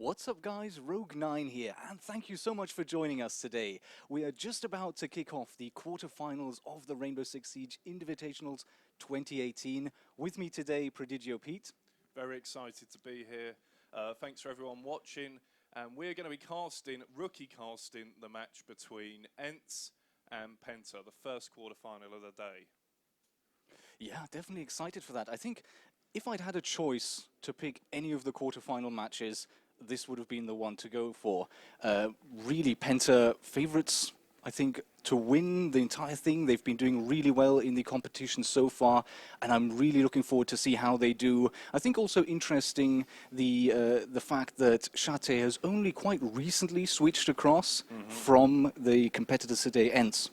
What's up guys, Rogue9 here, and thank you so much for joining us today. We are just about to kick off the quarterfinals of the Rainbow Six Siege Invitationals 2018. With me today, Prodigio Pete. Very excited to be here. Thanks for everyone watching, and we're going to be rookie casting the match between Ence and Penta, the first quarterfinal of the day. Yeah, definitely excited for that. I think if I'd had a choice to pick any of the quarterfinal matches, this would have been the one to go for. Really, Penta favorites, I think, to win the entire thing. They've been doing really well in the competition so far, and I'm really looking forward to see how they do. I think also interesting the fact that Chate has only quite recently switched across from the competitors today, Ence.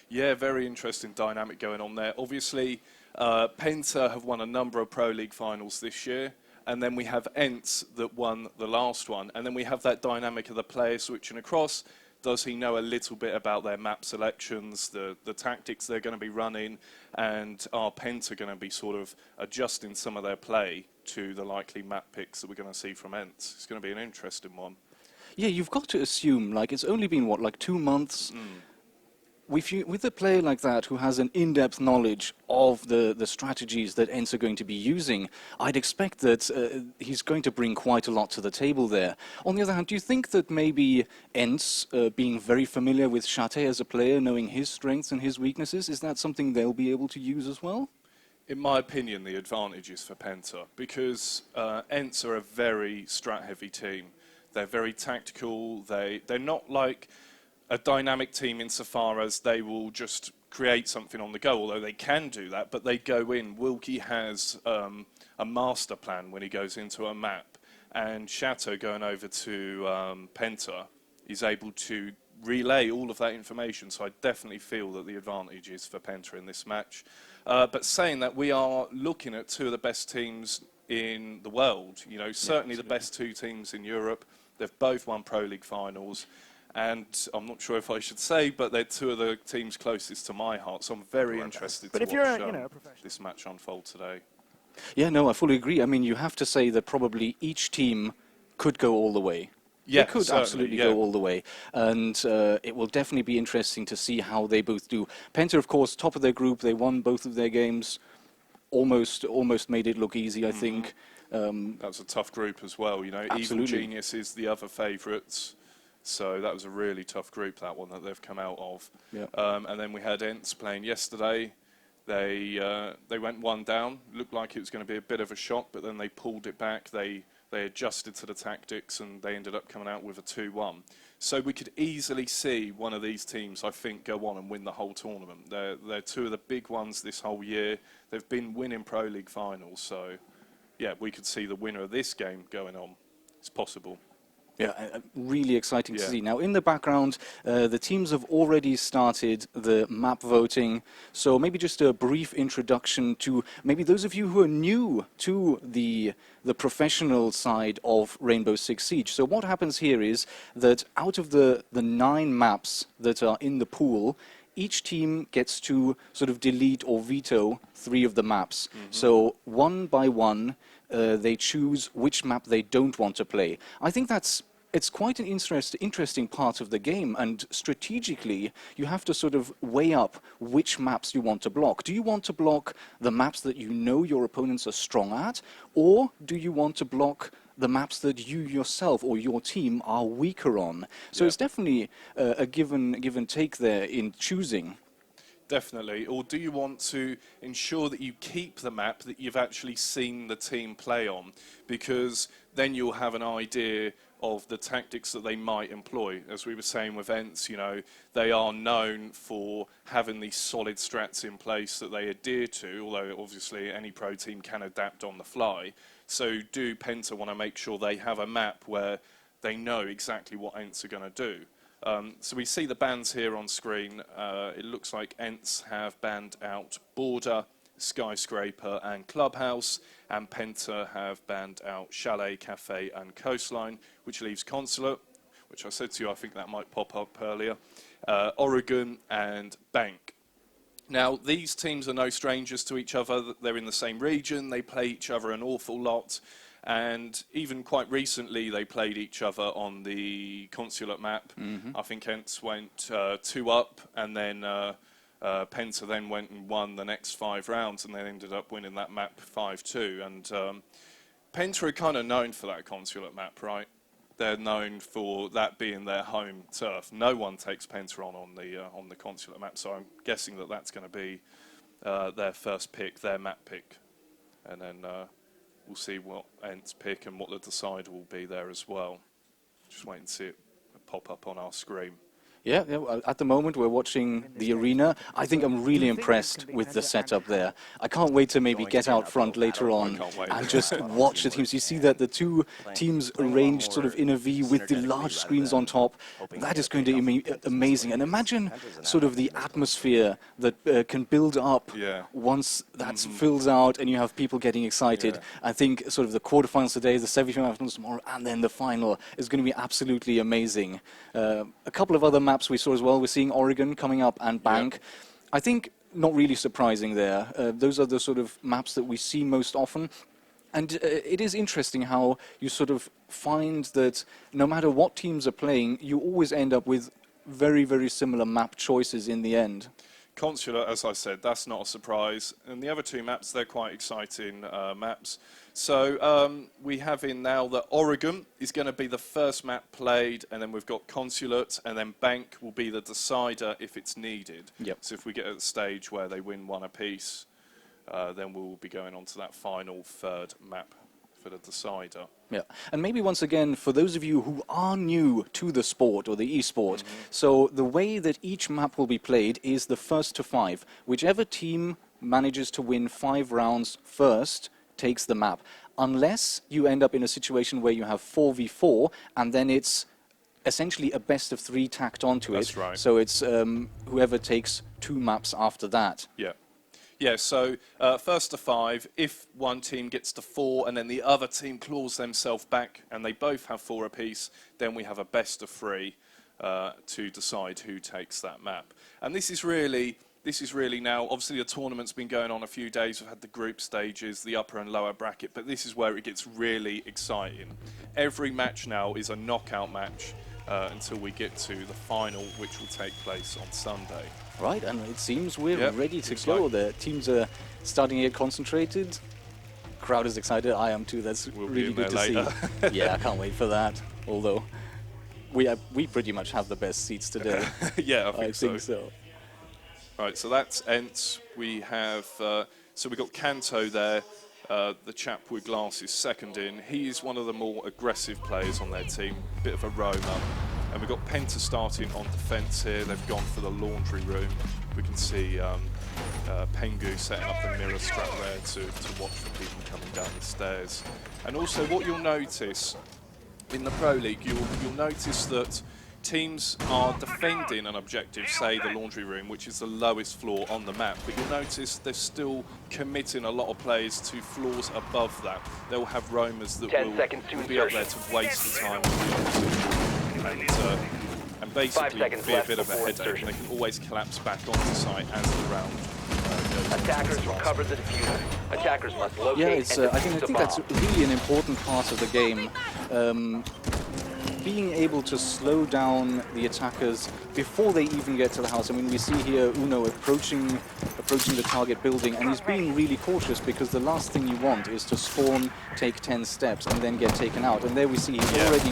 Yeah, very interesting dynamic going on there. Obviously, Penta have won a number of Pro League finals this year. And then we have Ence that won the last one. And then we have that dynamic of the player switching across. Does he know a little bit about their map selections, the tactics they're going to be running, and are Penta going to be sort of adjusting some of their play to the likely map picks that we're going to see from Ence? It's going to be an interesting one. Yeah, you've got to assume, like, it's only been, what, like 2 months? With a player like that who has an in-depth knowledge of the strategies that Ence are going to be using, I'd expect that he's going to bring quite a lot to the table there. On the other hand, do you think that maybe Ence, being very familiar with Chate as a player, knowing his strengths and his weaknesses, is that something they'll be able to use as well? In my opinion, the advantage is for Penta, because Ence are a very strat-heavy team. They're very tactical. They're not like a dynamic team insofar as they will just create something on the go, although they can do that, but they go in. Wilkie has a master plan when he goes into a map, and Chateau going over to Penta is able to relay all of that information, so I definitely feel that the advantage is for Penta in this match. But saying that, we are looking at two of the best teams in the world, you know, certainly the best two teams in Europe. They've both won Pro League finals. And I'm not sure if I should say, but they're two of the teams closest to my heart. So I'm very interested to watch this match unfold today. Yeah, no, I fully agree. I mean, you have to say that probably each team could go all the way. Yeah, they could absolutely go all the way. And it will definitely be interesting to see how they both do. Penta, of course, top of their group. They won both of their games. Almost made it look easy, I think. That was a tough group as well. You know, Evil Genius is the other favourites. So that was a really tough group, that one that they've come out of. Yeah. And then we had Ence playing yesterday. They went one down. Looked like it was going to be a bit of a shock, but then they pulled it back. They adjusted to the tactics, and they ended up coming out with a 2-1. So we could easily see one of these teams, I think, go on and win the whole tournament. They're two of the big ones this whole year. They've been winning Pro League finals. So, yeah, we could see the winner of this game going on. It's possible. Yeah, really exciting to see. Now, in the background, the teams have already started the map voting. So maybe just a brief introduction to maybe those of you who are new to the professional side of Rainbow Six Siege. So what happens here is that out of the 9 maps that are in the pool, each team gets to sort of delete or veto 3 of the maps. So one by one, they choose which map they don't want to play. I think it's quite an interesting part of the game, and strategically you have to sort of weigh up which maps you want to block. Do you want to block the maps that you know your opponents are strong at, or do you want to block the maps that you yourself or your team are weaker on? So it's definitely a give and take there in choosing. Definitely. Or do you want to ensure that you keep the map that you've actually seen the team play on? Because then you'll have an idea of the tactics that they might employ. As we were saying with Ence, you know, they are known for having these solid strats in place that they adhere to, although obviously any pro team can adapt on the fly. So do Penta want to make sure they have a map where they know exactly what Ence are going to do? So we see the bans here on screen. It looks like Ence have banned out Border, Skyscraper and Clubhouse, and Penta have banned out Chalet, Cafe and Coastline, which leaves Consulate, which I said to you I think that might pop up earlier, Oregon and Bank. Now, these teams are no strangers to each other. They're in the same region. They play each other an awful lot. And even quite recently, they played each other on the Consulate map. I think Ence went 2 up, and then Penta then went and won the next 5 rounds, and then ended up winning that map 5-2. And Penta are kind of known for that Consulate map, right? They're known for that being their home turf. No one takes Penta on the Consulate map, so I'm guessing that that's going to be their first pick, their map pick, and then we'll see what Ents pick and what the decider will be there as well. Just wait and see it pop up on our screen. Yeah, at the moment we're watching the arena. I think I'm really impressed with the setup there. I can't wait to maybe get out front later on and just watch the teams. You see that the 2 teams arranged sort of in a V with the large screens on top. That is going to be amazing. And imagine sort of the atmosphere that can build up once that fills out and you have people getting excited. I think sort of the quarterfinals today, the semi-finals tomorrow, and then the final is going to be absolutely amazing. A couple of other maps we saw as well. We're seeing Oregon coming up and Bank. I think not really surprising there. Those are the sort of maps that we see most often. And it is interesting how you sort of find that no matter what teams are playing, you always end up with very, very similar map choices in the end. Consulate, as I said, that's not a surprise. And the other 2 maps, they're quite exciting maps. So we have in now that Oregon is going to be the first map played, and then we've got Consulate, and then Bank will be the decider if it's needed. So if we get at the stage where they win 1 apiece, then we'll be going on to that final 3rd map for the decider. Yeah, and maybe once again, for those of you who are new to the sport or the esport, so the way that each map will be played is the 1st to 5. Whichever team manages to win 5 rounds first takes the map, unless you end up in a situation where you have 4v4, and then it's essentially a best of 3 tacked onto it. That's right. So it's whoever takes 2 maps after that. Yeah, so 1st to 5, if one team gets to 4 and then the other team claws themselves back and they both have 4 apiece, then we have a best of 3 to decide who takes that map. And this is really now, obviously the tournament's been going on a few days. We've had the group stages, the upper and lower bracket, but this is where it gets really exciting. Every match now is a knockout match until we get to the final, which will take place on Sunday. Right, and it seems we're ready to go. The teams are starting to get concentrated. Crowd is excited. I am too. That's really good to see. Yeah, I can't wait for that. Although we pretty much have the best seats today. Yeah, I think so. Right, so that's Ence. We have so we got Kanto there. The chap with glasses second in. He's one of the more aggressive players on their team. Bit of a roamer. And we've got Penta starting on defence here. They've gone for the laundry room. We can see Pengu setting up the mirror strap there to watch for people coming down the stairs. And also what you'll notice in the Pro League, you'll notice that teams are defending an objective, say the laundry room, which is the lowest floor on the map, but you'll notice they're still committing a lot of players to floors above that. They'll have roamers that will be up there to waste the time and basically be a bit of a headache. They can always collapse back onto site as the round goes. Attackers recover the diffuser. Attackers must locate and I think that's really an important part of the game. Being able to slow down the attackers before they even get to the house. I mean, we see here Uno approaching the target building, and he's being really cautious because the last thing you want is to spawn, take 10 steps, and then get taken out. And there we see he's already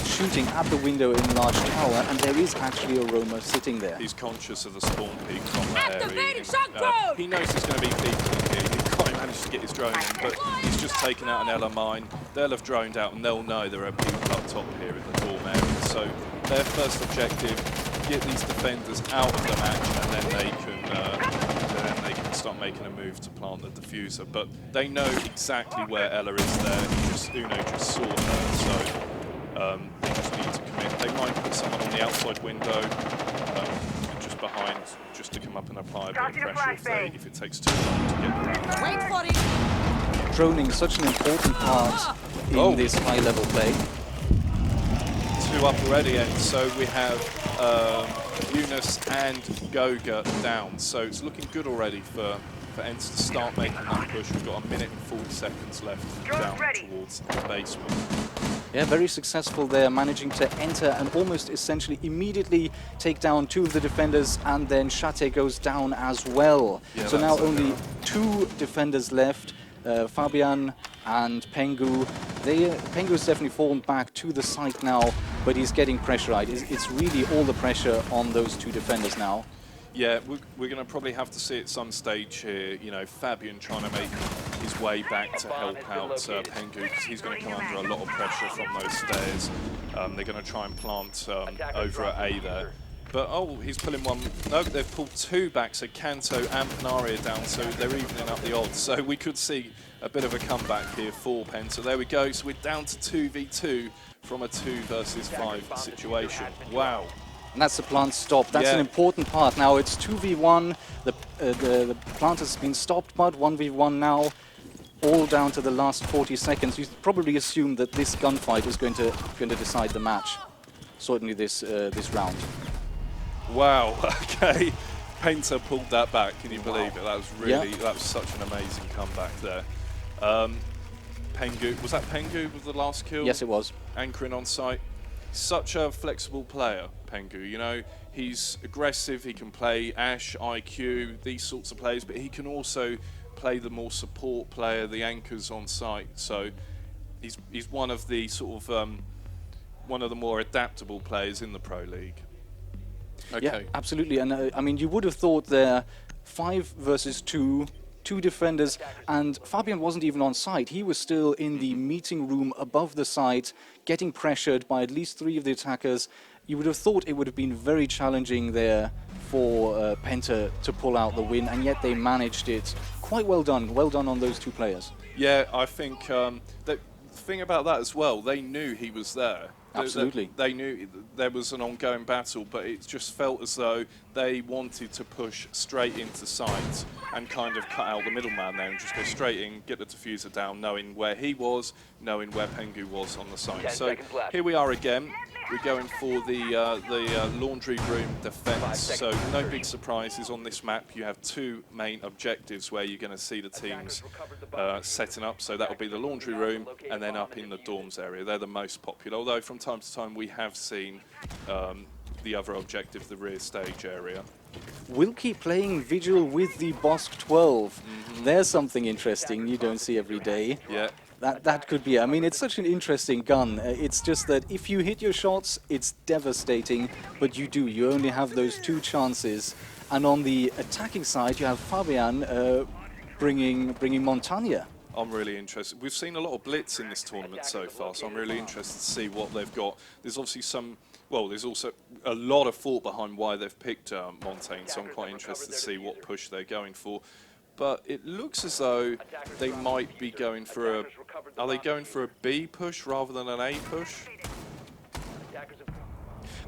shooting at the window in large tower, and there is actually a roamer sitting there. He's conscious of the spawn peaks on that area. He knows there's going to be people in here. He can't manage to get his drone in, but he's just taken out an Ella mine. They'll have droned out, and they'll know there are people up top here in the dorm area. So their first objective, get these defenders out of the match, and then they can start making a move to plant the diffuser. But they know exactly where Ella is there. Uno just saw her, so they just need to commit. They might put someone on the outside window, just behind, just to come up and apply a bit of pressure if it takes too long to get around. Wait for it! Droning such an important part in this high-level play. 2 up already, and so we have Eunice and Goga down. So it's looking good already for for Ence to start making that push. We've got a minute and 40 seconds left down towards the basement. Yeah, very successful there, managing to enter and almost essentially immediately take down 2 of the defenders, and then Shate goes down as well. Yeah, so now only 2 defenders left, Fabian and Pengu. Pengu's definitely fallen back to the site now, but he's getting pressurized. It's really all the pressure on those 2 defenders now. Yeah, we're going to probably have to see at some stage here, you know, Fabian trying to make his way back to help out Pengu, because he's going to come under a lot of pressure from those stairs. They're going to try and plant over at A there. But, oh, he's pulling one. No, they've pulled 2 back, so Kanto and Panari are down, so they're evening up the odds. So we could see a bit of a comeback here for Penta. There we go. So we're down to 2v2 from a 2 versus 5 situation. Wow. And that's the plant stop. That's an important part. Now it's 2v1. The plant has been stopped, but 1v1 now. All down to the last 40 seconds. You probably assume that this gunfight is going to decide the match. Certainly this round. Wow. Okay. Penta pulled that back. Can you believe it? That was really that was such an amazing comeback there. Pengu, was that Pengu with the last kill? Yes, it was. Anchoring on site. Such a flexible player, Pengu. You know, he's aggressive. He can play Ash, IQ, these sorts of players, but he can also play the more support player, the anchors on site. So he's one of the sort of one of the more adaptable players in the Pro League. Okay. Yeah, absolutely. And I mean, you would have thought there 5 versus 2. 2 defenders, and Fabian wasn't even on site. He was still in the meeting room above the site, getting pressured by at least 3 of the attackers. You would have thought it would have been very challenging there for Penta to pull out the win, and yet they managed it. Quite well done. Well done on those 2 players. Yeah, I think the thing about that as well, they knew he was there. Absolutely. They knew there was an ongoing battle, but it just felt as though they wanted to push straight into sight and kind of cut out the middleman there and just go straight in, get the diffuser down, knowing where he was, knowing where Pengu was on the site. So here we are again. We're going for the laundry room defense. So no big surprises on this map. You have 2 main objectives where you're going to see the teams setting up. So that will be the laundry room and then up in the dorms area. They're the most popular. Although from time to time we have seen the other objective, the rear stage area. We'll keep playing Vigil with the Bosk 12. There's something interesting you don't see every day. Yeah. That could be. I mean, it's such an interesting gun. It's just that if you hit your shots, it's devastating. But you only have those 2 chances. And on the attacking side, you have Fabian bringing Montagne. I'm really interested. We've seen a lot of blitz in this tournament so far, so I'm really interested to see what they've got. There's obviously there's also a lot of thought behind why they've picked Montaigne, so I'm quite interested to see what push they're going for. But it looks as though they might be going for are they going for a B push rather than an A push?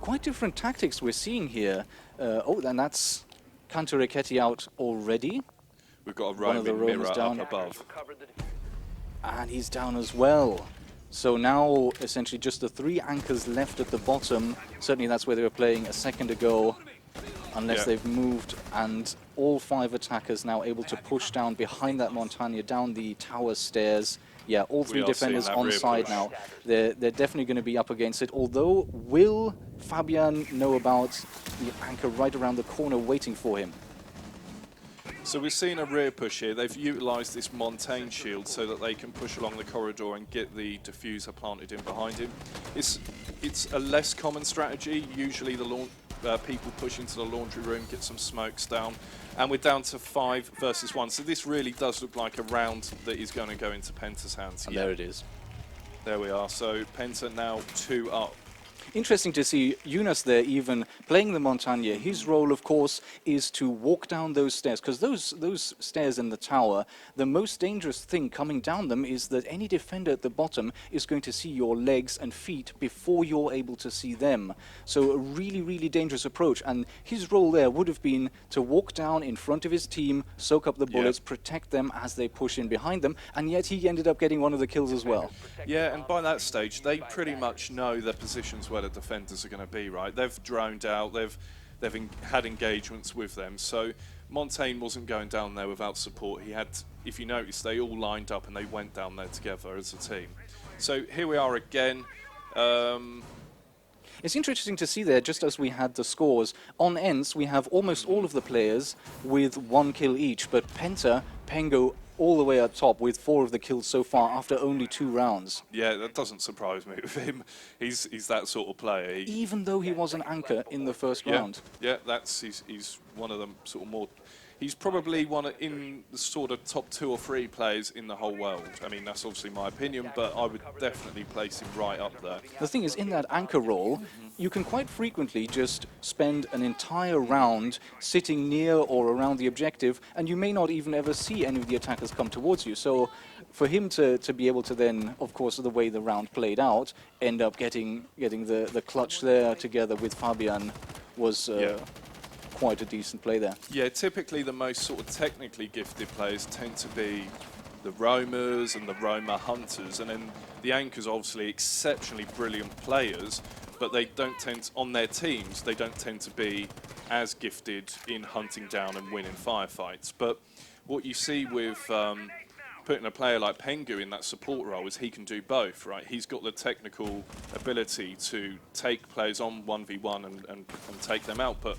Quite different tactics we're seeing here. And that's Kanto Raketti out already. We've got a roaming mirror down. up above. And he's down as well. So now essentially just the 3 anchors left at the bottom. Certainly that's where they were playing a second ago. Unless they've moved, and all 5 attackers now able to push down behind that Montagne, down the tower stairs. Yeah, all 3 defenders on side now. They're definitely going to be up against it. Although, will Fabian know about the anchor right around the corner waiting for him? So we're seeing a rear push here. They've utilised this Montaigne shield so that they can push along the corridor and get the diffuser planted in behind him. It's a less common strategy. Usually the people push into the laundry room, get some smokes down, and we're down to 5 versus 1. So this really does look like a round that is going to go into Penta's hands. And there it is. There we are. So Penta now 2 up. Interesting to see Yunus there even playing the Montagne. His role, of course, is to walk down those stairs, because those stairs in the tower, the most dangerous thing coming down them is that any defender at the bottom is going to see your legs and feet before you're able to see them. So a really, really dangerous approach. And his role there would have been to walk down in front of his team, soak up the bullets, protect them as they push in behind them, and yet he ended up getting one of the kills as well. Yeah, and by that stage, they pretty much know their positions where the defenders are going to be, right? They've droned out, they've had engagements with them. So Montaigne wasn't going down there without support. He had, if you notice, they all lined up and they went down there together as a team. So here we are again. It's interesting to see there, just as we had the scores, on Ence we have almost all of the players with 1 kill each, but Penta, Pengo, all the way up top with 4 of the kills so far after only 2 rounds. Yeah, that doesn't surprise me with him. He's that sort of player. Even though he was an anchor in the first round. Yeah, he's one of them sort of more. He's probably in the sort of top 2 or 3 players in the whole world. I mean, that's obviously my opinion, but I would definitely place him right up there. The thing is, in that anchor role, you can quite frequently just spend an entire round sitting near or around the objective, and you may not even ever see any of the attackers come towards you. So for him to be able to then, of course, the way the round played out, end up getting the clutch there together with Fabian was... quite a decent play there. Yeah, typically the most sort of technically gifted players tend to be the roamers and the roamer hunters, and then the anchors are obviously exceptionally brilliant players, but they don't tend on their teams, they don't tend to be as gifted in hunting down and winning firefights. But what you see with putting a player like Pengu in that support role is he can do both, right? He's got the technical ability to take players on 1v1 and take them out, but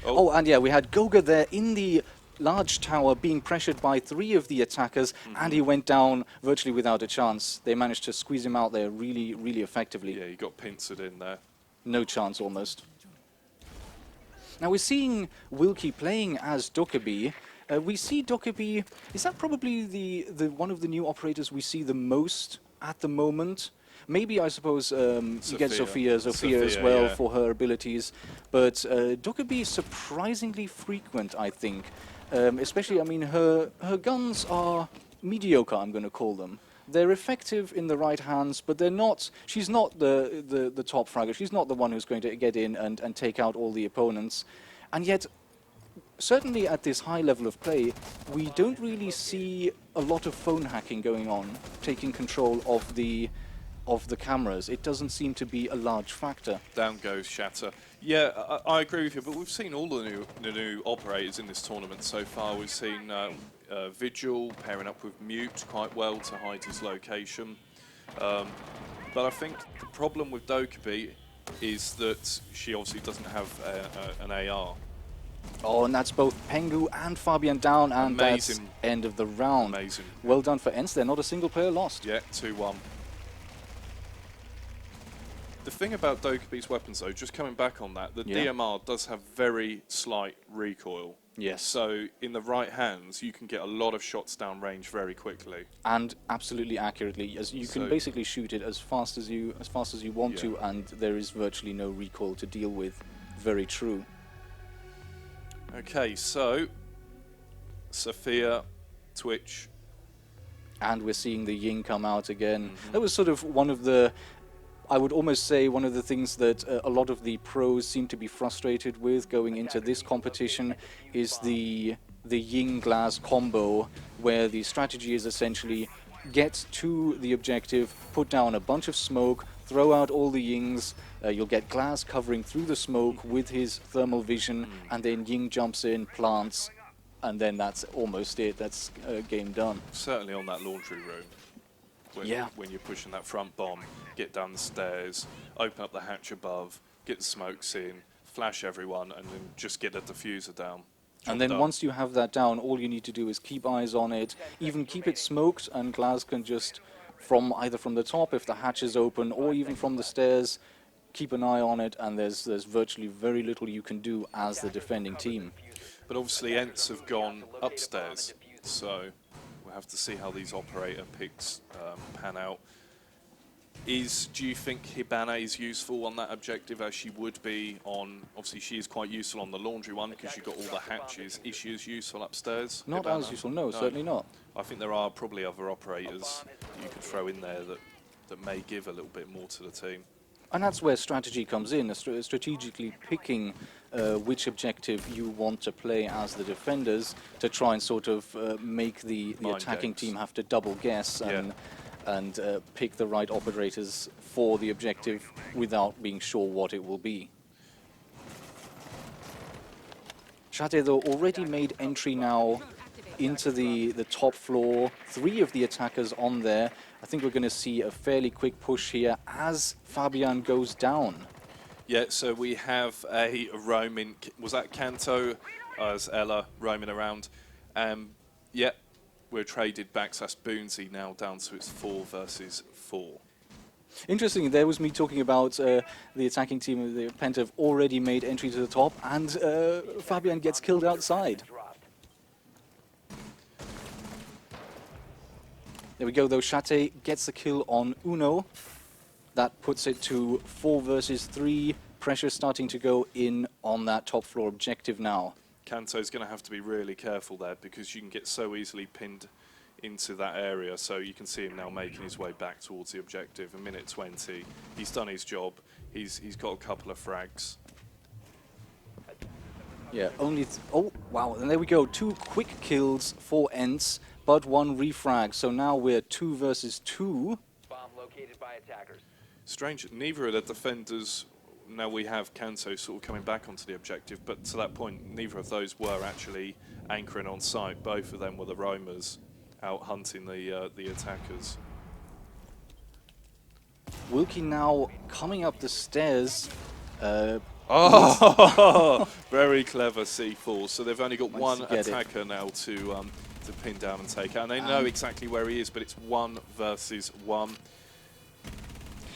Oh, and yeah, we had Goga there in the large tower being pressured by 3 of the attackers, and he went down virtually without a chance. They managed to squeeze him out there really, really effectively. Yeah, he got pincered in there. No chance, almost. Now we're seeing Wilkie playing as Dokkaebi. We see Dokkaebi, is that probably the one of the new operators we see the most at the moment? Maybe, I suppose, you get Sophia as well, yeah, for her abilities. But Dokkaebi is surprisingly frequent, I think. Especially, I mean, her guns are mediocre, I'm going to call them. They're effective in the right hands, but they're not... She's not the top fragger. She's not the one who's going to get in and take out all the opponents. And yet, certainly at this high level of play, we don't really see a lot of phone hacking going on, taking control of the cameras. It doesn't seem to be a large factor. Down goes Shatter. Yeah, I agree with you, but we've seen all the new operators in this tournament so far. We've seen Vigil pairing up with Mute quite well to hide his location. But I think the problem with Dokkaebi is that she obviously doesn't have an AR. Oh, and that's both Pengu and Fabian down, and amazing. That's end of the round. Amazing. Well done for Ence. They're not a single player lost. Yeah, 2-1. The thing about Dokkaebi's weapons, though, just coming back on that, the DMR does have very slight recoil. Yes. So in the right hands, you can get a lot of shots down range very quickly. And absolutely accurately, as you can basically shoot it as fast as you want to, and there is virtually no recoil to deal with. Very true. Okay, so Sophia, Twitch, and we're seeing the Ying come out again. That was sort of one of the, I would almost say, one of the things that a lot of the pros seem to be frustrated with going into this competition is the Ying Glass combo, where the strategy is essentially get to the objective, put down a bunch of smoke, throw out all the Yings, you'll get Glass covering through the smoke with his thermal vision, and then Ying jumps in, plants, and then that's almost it. That's game done. Certainly on that laundry room. When you're pushing that front bomb, get down the stairs, open up the hatch above, get the smokes in, flash everyone, and then just get a diffuser down. And then once you have that down, all you need to do is keep eyes on it, even keep it smoked, and Glass can just, either from the top if the hatch is open, or even from the stairs, keep an eye on it, and there's virtually very little you can do as the defending team. But obviously Ents have gone upstairs, so we'll have to see how these operator picks pan out. Do you think Hibana is useful on that objective as she would be on, obviously she is quite useful on the laundry one because you've got all the hatches. Is she as useful upstairs? Not Hibana? as useful, no, certainly not. I think there are probably other operators you could throw in there that may give a little bit more to the team. And that's where strategy comes in, strategically picking which objective you want to play as the defenders to try and sort of make the attacking team have to double guess and pick the right operators for the objective without being sure what it will be. Shate, though, already made entry now into the top floor. 3 of the attackers on there. I think we're going to see a fairly quick push here as Fabian goes down. Yeah, so we have a roaming, was that Kanto as Ella roaming around? Yeah, we're traded back, so that's Boonsy now down to its 4 versus 4. Interesting, there was me talking about the attacking team of the Penta have already made entry to the top, and Fabian gets killed outside. There we go, though. Shate gets the kill on Uno. That puts it to 4 versus 3. Pressure starting to go in on that top floor objective now. Kanto's going to have to be really careful there because you can get so easily pinned into that area. So you can see him now making his way back towards the objective. A minute 20. He's done his job. He's got a couple of frags. Yeah, only... oh, wow. And there we go. 2 quick kills for Ence, but 1 refrag. So now we're 2 versus 2. Bomb located by attackers. Strange, neither of the defenders, now we have Kanto sort of coming back onto the objective, but to that point, neither of those were actually anchoring on site. Both of them were the roamers out hunting the attackers. Wilkie now coming up the stairs. Oh, very clever C4. So they've only got Once one you get attacker now to pin down and take out. And they know exactly where he is, but it's 1 versus 1.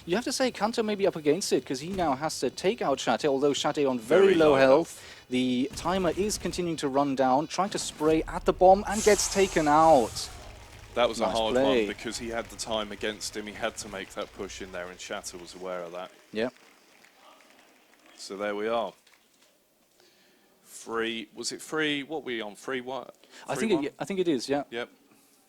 You have to say Kanto may be up against it, because he now has to take out Shate, although Shate on very low health. The timer is continuing to run down, trying to spray at the bomb, and gets taken out. That was Nice a hard play. one because he had the time against him. He had to make that push in there, and Shatter was aware of that. Yeah. So there we are. 3, was it 3? What were we on? 3 what? I think it is, yeah. Yep.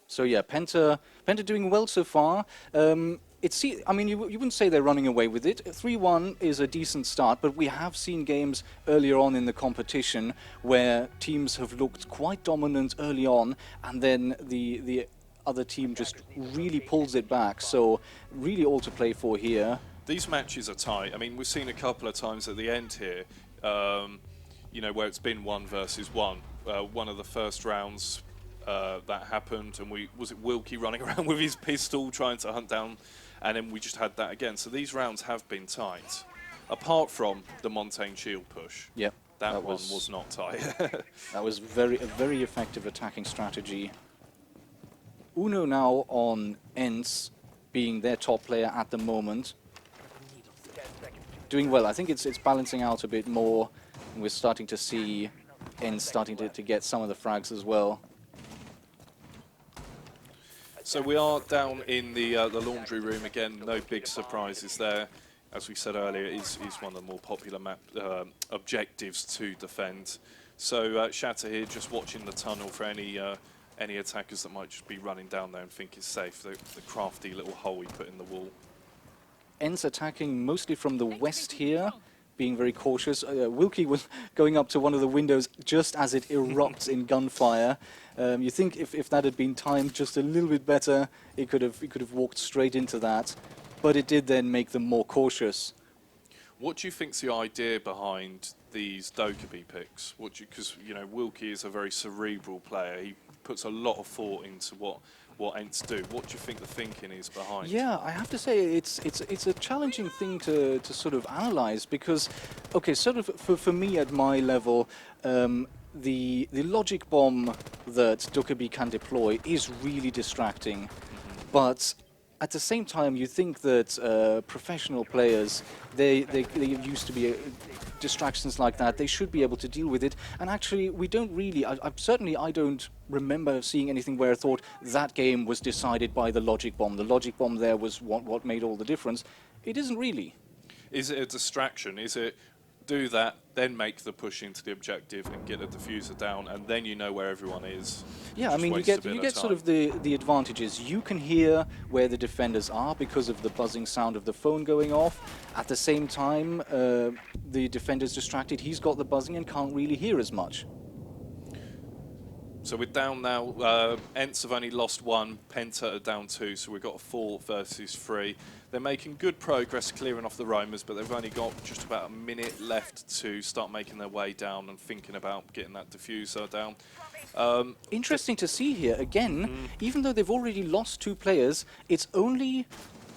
So yeah, Penta doing well so far. I mean, you wouldn't say they're running away with it. 3-1 is a decent start, but we have seen games earlier on in the competition where teams have looked quite dominant early on, and then the other team just really pulls it back. So really all to play for here. These matches are tight. I mean, we've seen a couple of times at the end here, you know, where it's been 1 versus 1. One of the first rounds that happened, and was it Wilkie running around with his pistol trying to hunt down, and then we just had that again. So these rounds have been tight, apart from the Montaigne Shield push. Yep. That one was not tight. That was a very effective attacking strategy. Uno now on Ence, being their top player at the moment. Doing well. I think it's balancing out a bit more. We're starting to see Ence starting to get some of the frags as well. So we are down in the laundry room again. No big surprises there. As we said earlier, it's one of the more popular map objectives to defend. So Shatter here just watching the tunnel for any attackers that might just be running down there and think it's safe. The crafty little hole he put in the wall. Ence attacking mostly from the west here, being very cautious. Wilkie was going up to one of the windows just as it erupts in gunfire. You think if that had been timed just a little bit better, he could have walked straight into that, but it did then make them more cautious. What do you think's the idea behind these Dokkaebi picks? Because you know Wilkie is a very cerebral player. He puts a lot of thought into what Ents do. What do you think the thinking is behind? Yeah, I have to say it's a challenging thing to sort of analyze, because, okay, sort of for me at my level, the logic bomb that Dokkaebi can deploy is really distracting, but at the same time, you think that professional players, they used to be distractions like that. They should be able to deal with it. And actually, we don't really. I don't remember seeing anything where I thought that game was decided by the logic bomb. The logic bomb there was what made all the difference. It isn't really. Is it a distraction? Is it do that, then make the push into the objective and get the diffuser down, and then you know where everyone is? Yeah, I mean, you get sort of the advantages. You can hear where the defenders are because of the buzzing sound of the phone going off. At the same time, the defender's distracted. He's got the buzzing and can't really hear as much. So we're down now. Ence have only lost 1, Penta are down 2, so we've got a 4 versus 3. They're making good progress clearing off the roamers, but they've only got just about a minute left to start making their way down and thinking about getting that diffuser down. Interesting to see here again. Even though they've already lost 2 players, it's only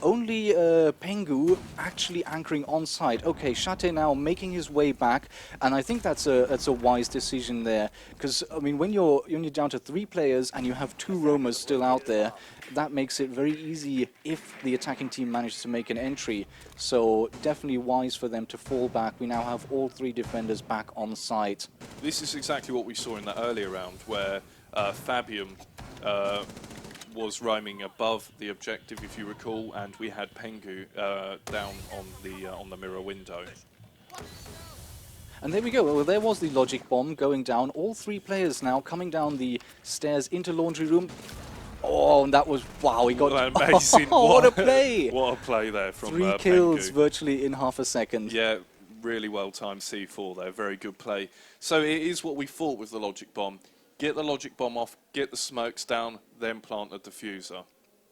Pengu actually anchoring on site. Okay, Shate now making his way back, and I think that's a wise decision there. Because I mean, when you're down to 3 players and you have 2 roamers still out there, that makes it very easy if the attacking team manages to make an entry. So definitely wise for them to fall back. We now have all 3 defenders back on site. This is exactly what we saw in that earlier round, where Fabian was roaming above the objective, if you recall, and we had Pengu down on the mirror window. And there we go. Well, there was the logic bomb going down. All 3 players now coming down the stairs into laundry room. Oh, and that was, wow, he got... What amazing. What a play! What a play there from 3 kills Pengu. virtually in half a second. Yeah, really well timed C4 there. Very good play. So it is what we thought with the logic bomb. Get the logic bomb off, get the smokes down, then plant a diffuser.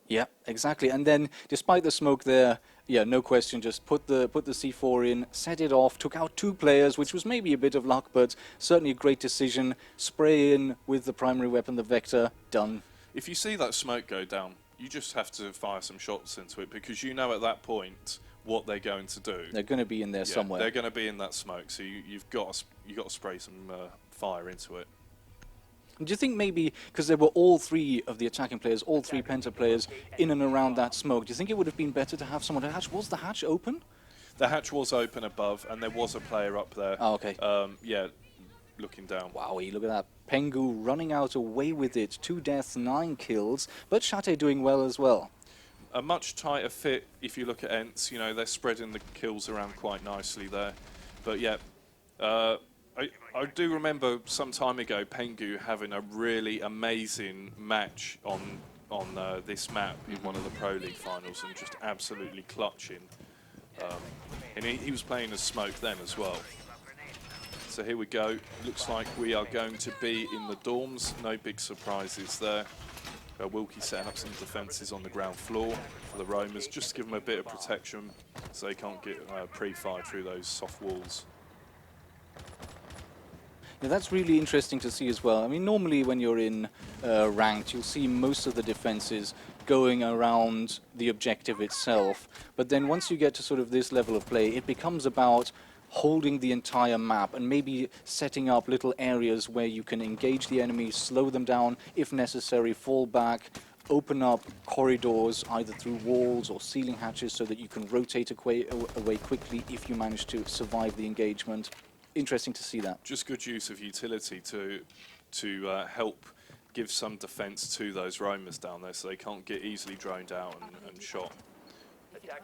Yeah, exactly. And then, despite the smoke there, yeah, no question, just put the C4 in, set it off, took out 2 players, which was maybe a bit of luck, but certainly a great decision. Spray in with the primary weapon, the Vector, done. If you see that smoke go down, you just have to fire some shots into it, because you know at that point what they're going to do. They're going to be in there somewhere. They're going to be in that smoke, so you've got to spray some fire into it. Do you think maybe, because there were all 3 of the attacking players, all 3 Penta players in and around that smoke, do you think it would have been better to have someone at hatch? Was the hatch open? The hatch was open above, and there was a player up there. Oh, okay. Yeah, looking down. Wowie, look at that. Pengu running out away with it. 2 deaths, 9 kills, but Shate doing well as well. A much tighter fit if you look at Ence. You know, they're spreading the kills around quite nicely there. But yeah, I do remember some time ago Pengu having a really amazing match on this map in one of the Pro League finals and just absolutely clutching. And he was playing as Smoke then as well. So here we go. Looks like we are going to be in the dorms. No big surprises there. Wilkie setting up some defences on the ground floor for the roamers, just to give them a bit of protection so they can't get pre-fired through those soft walls. Yeah, that's really interesting to see as well. I mean, normally when you're in ranked, you'll see most of the defenses going around the objective itself. But then once you get to sort of this level of play, it becomes about holding the entire map and maybe setting up little areas where you can engage the enemy, slow them down, if necessary, fall back, open up corridors either through walls or ceiling hatches so that you can rotate away quickly if you manage to survive the engagement. Interesting to see that. Just good use of utility to help give some defense to those roamers down there so they can't get easily droned out and shot.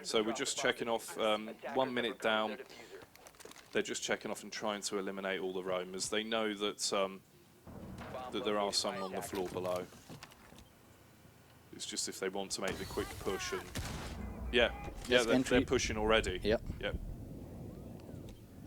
So we're just checking off 1 minute down. They're just checking off and trying to eliminate all the roamers. They know that that there are some on the floor below. It's just if they want to make the quick push and yeah, they're pushing already. Yep. Yep.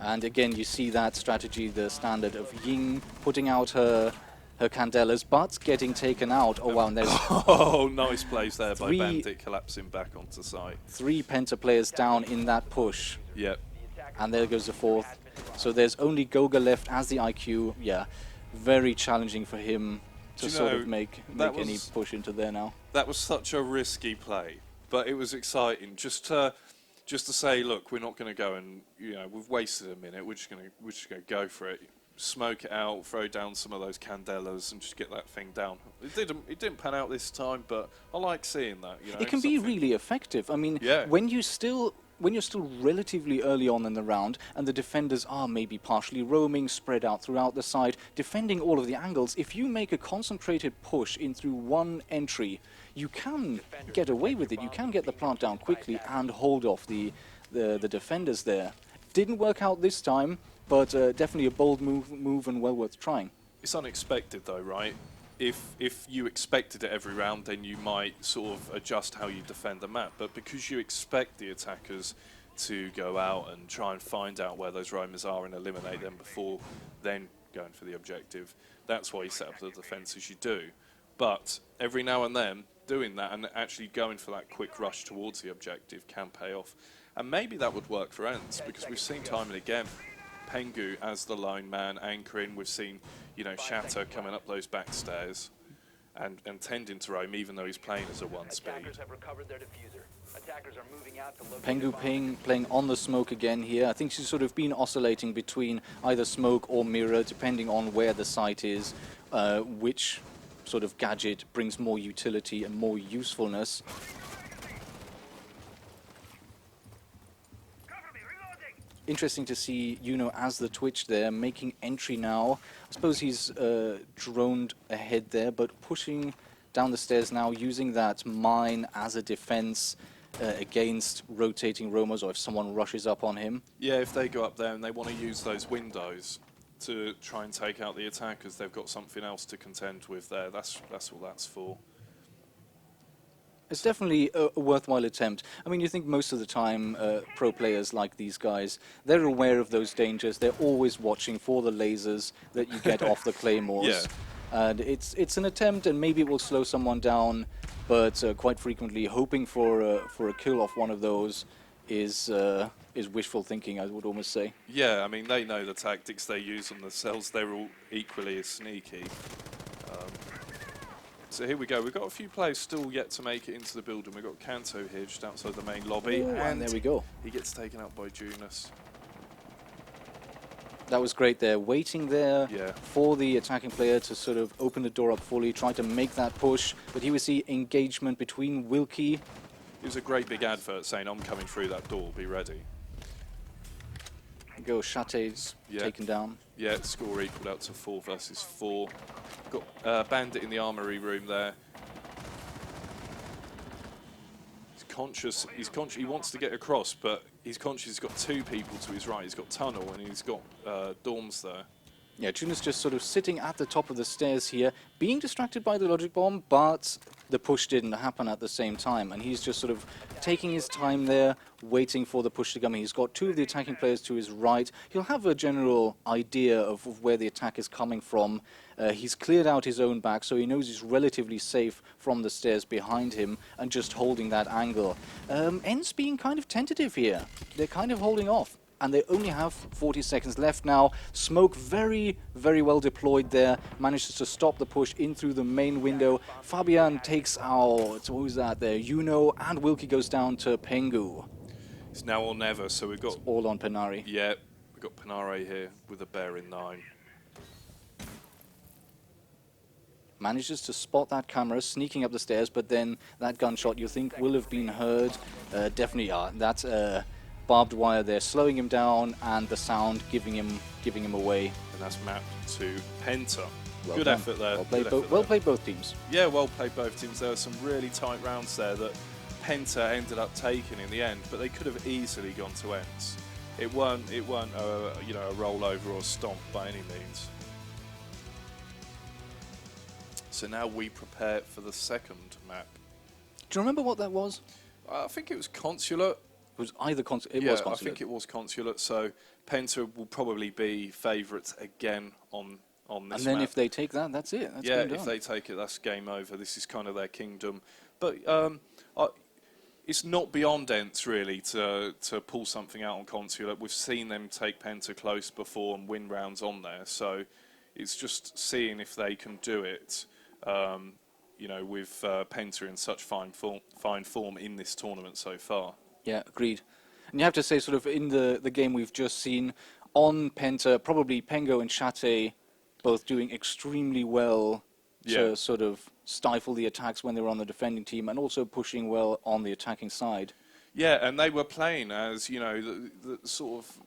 And again, you see that strategy, the standard of Ying putting out her candelas, but getting taken out. Oh wow! And there's oh, nice plays there by Bandit collapsing back onto site. 3 Penta players down in that push. Yep. And there goes the 4th. So there's only Goga left as the IQ. Yeah, very challenging for him to sort of make any push into there now. That was such a risky play, but it was exciting. Just to say, look, we're not going to go and we've wasted a minute. We're just going to go for it, smoke it out, throw down some of those candelas, and just get that thing down. It didn't pan out this time, but I like seeing that. It can be really effective. I mean, when you're still relatively early on in the round and the defenders are maybe partially roaming, spread out throughout the site, defending all of the angles, if you make a concentrated push in through one entry, you can get away with it. You can get the plant down quickly and hold off the defenders there. Didn't work out this time, but definitely a bold move and well worth trying. It's unexpected though, right? If you expected it every round, then you might sort of adjust how you defend the map. But because you expect the attackers to go out and try and find out where those roamers are and eliminate them before then going for the objective. That's why you set up the defence as you do. But every now and then, doing that and actually going for that quick rush towards the objective can pay off. And maybe that would work for Ence, because we've seen time and again Pengu as the lone man anchoring. We've seen, you know, Shatter coming up those back stairs and tending to roam, even though he's playing as a one-speed. Attackers have recovered their diffuser. Attackers are moving out to locate Pengu playing on the smoke again here. I think she's sort of been oscillating between either smoke or mirror, depending on where the site is, which sort of gadget brings more utility and more usefulness. Interesting to see as the Twitch there, making entry now. I suppose he's droned ahead there, but pushing down the stairs now, using that mine as a defense against rotating roamers, or if someone rushes up on him. Yeah, if they go up there and they want to use those windows to try and take out the attackers, they've got something else to contend with there. That's what that's for. It's definitely a worthwhile attempt. I mean, you think most of the time pro players like these guys, they're aware of those dangers. They're always watching for the lasers that you get off the claymores. Yeah. And it's an attempt, and maybe it will slow someone down, but quite frequently hoping for a kill off one of those is wishful thinking, I would almost say. Yeah, I mean, they know the tactics they use on themselves. They're all equally as sneaky. So here we go. We've got a few players still yet to make it into the building. We've got Kanto here just outside the main lobby. Ooh, and there we go. He gets taken out by Junus. That was great there, waiting there Yeah. for the attacking player to sort of open the door up fully, try to make that push. But here we see engagement between Wilkie. It was a great big advert saying, I'm coming through that door, be ready. Go, Chate's taken down. Yeah, score equaled out to 4 versus 4. Got Bandit in the armory room there. He's conscious, he wants to get across, but he's conscious he's got 2 people to his right. He's got Tunnel and he's got Dorms there. Yeah, Junus just sort of sitting at the top of the stairs here, being distracted by the logic bomb, but the push didn't happen at the same time, and he's just sort of taking his time there, waiting for the push to come in. He's got 2 of the attacking players to his right. He'll have a general idea of where the attack is coming from. He's cleared out his own back, so he knows he's relatively safe from the stairs behind him and just holding that angle. Ence being kind of tentative here. They're kind of holding off. And they only have 40 seconds left now. Smoke very, very well deployed there. Manages to stop the push in through the main window. Fabian takes out, what was that there? And Wilkie goes down to Pengu. It's now or never, so we've got... It's all on Penari. Yeah, we've got Penare here with a bear in 9. Manages to spot that camera sneaking up the stairs, but then that gunshot you think will have been heard. Definitely, that's... barbed wire there, slowing him down, and the sound giving him away. And that's mapped to Penta. Well Good done. effort there. Well played both teams. Yeah, well played both teams. There were some really tight rounds there that Penta ended up taking in the end, but they could have easily gone to Ence. It weren't a rollover or stomp by any means. So now we prepare for the second map. Do you remember what that was? I think it was Consulate. It was either Consulate. Yeah, I think it was Consulate. So Penta will probably be favourites again on this map. And then if they take that, that's it. That's yeah, game if done. they take it, that's game over. This is kind of their kingdom. But it's not beyond Ence, really, to pull something out on Consulate. We've seen them take Penta close before and win rounds on there. So it's just seeing if they can do it, with Penta in such fine form in this tournament so far. Yeah, agreed. And you have to say, sort of, in the game we've just seen, on Penta, probably Pengu and Chate both doing extremely well to sort of stifle the attacks when they were on the defending team, and also pushing well on the attacking side. Yeah, and they were playing as, the sort of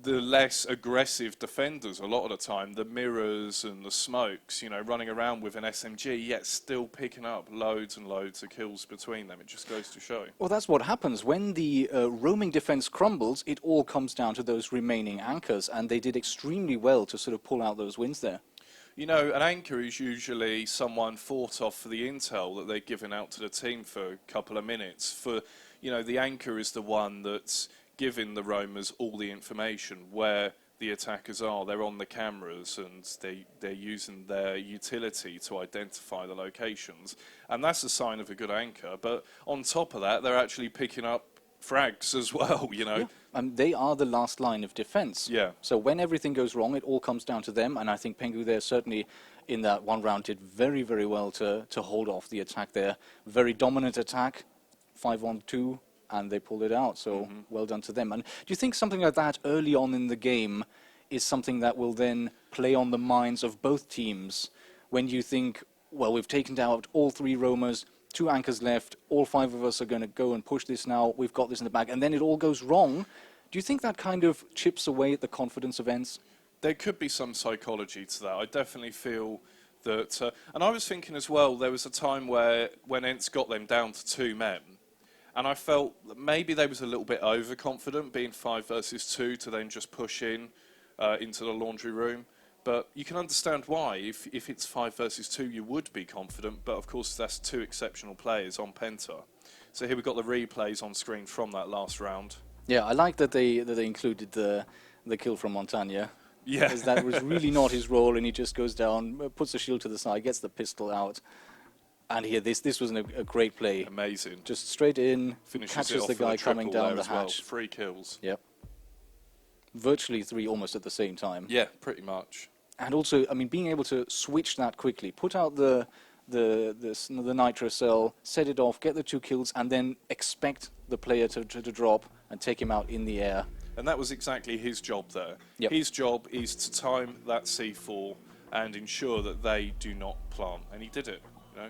the less aggressive defenders a lot of the time, the mirrors and the smokes, running around with an SMG, yet still picking up loads and loads of kills between them. It just goes to show. Well, that's what happens. When the roaming defense crumbles, it all comes down to those remaining anchors, and they did extremely well to sort of pull out those wins there. An anchor is usually someone fought off for the intel that they're giving out to the team for a couple of minutes. The anchor is the one that's giving the roamers all the information, where the attackers are. They're on the cameras and they're using their utility to identify the locations. And that's a sign of a good anchor. But on top of that, they're actually picking up frags as well, you know. Yeah. They are the last line of defense. Yeah. So when everything goes wrong, it all comes down to them. And I think Pengu there certainly in that one round did very, very well to hold off the attack there. Very dominant attack, 5-on-2. And they pulled it out, so well done to them. And do you think something like that early on in the game is something that will then play on the minds of both teams when you think, well, we've taken out all 3 roamers, 2 anchors left, all 5 of us are going to go and push this now, we've got this in the bag, and then it all goes wrong? Do you think that kind of chips away at the confidence of Ence? There could be some psychology to that. I definitely feel that... and I was thinking as well, there was a time where when Ence got them down to 2 men, and I felt that maybe they was a little bit overconfident, being 5 versus 2, to then just push in into the laundry room. But you can understand why. If it's 5 versus 2, you would be confident. But of course, that's 2 exceptional players on Penta. So here we've got the replays on screen from that last round. Yeah, I like that they included the kill from Montagna. Yeah, because that was really not his role, and he just goes down, puts the shield to the side, gets the pistol out. And here, this was a great play. Amazing. Just straight in, Finishes catches the guy coming down the hatch. 3 kills. Yep. Virtually 3 almost at the same time. Yeah, pretty much. And also, I mean, being able to switch that quickly, put out the nitro cell, set it off, get the 2 kills, and then expect the player to drop and take him out in the air. And that was exactly his job there. Yep. His job is to time that C4 and ensure that they do not plant. And he did it, you know.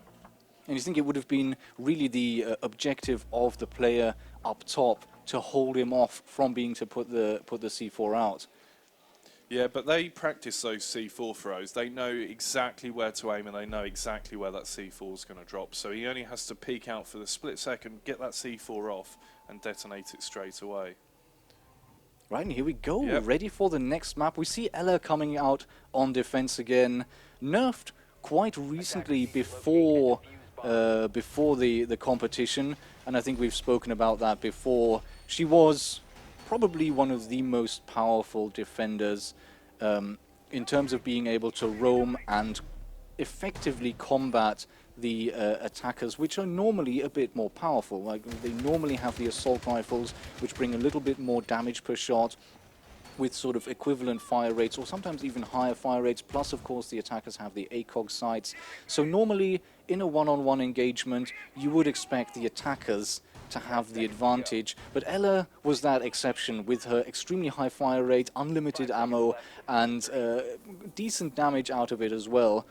And you think it would have been really the objective of the player up top to hold him off from being to put the C4 out? Yeah, but they practice those C4 throws. They know exactly where to aim and they know exactly where that C4 is going to drop. So he only has to peek out for the split second, get that C4 off and detonate it straight away. Right, and here we go, Yep. ready for the next map. We see Ella coming out on defense again, nerfed quite recently before the competition, and I think we've spoken about that before. She was probably one of the most powerful defenders in terms of being able to roam and effectively combat the attackers, which are normally a bit more powerful. Like, they normally have the assault rifles, which bring a little bit more damage per shot, with sort of equivalent fire rates, or sometimes even higher fire rates, plus of course the attackers have the ACOG sights. So normally in a one-on-one engagement you would expect the attackers to have the advantage, but Ella was that exception with her extremely high fire rate, unlimited ammo, and decent damage out of it as well.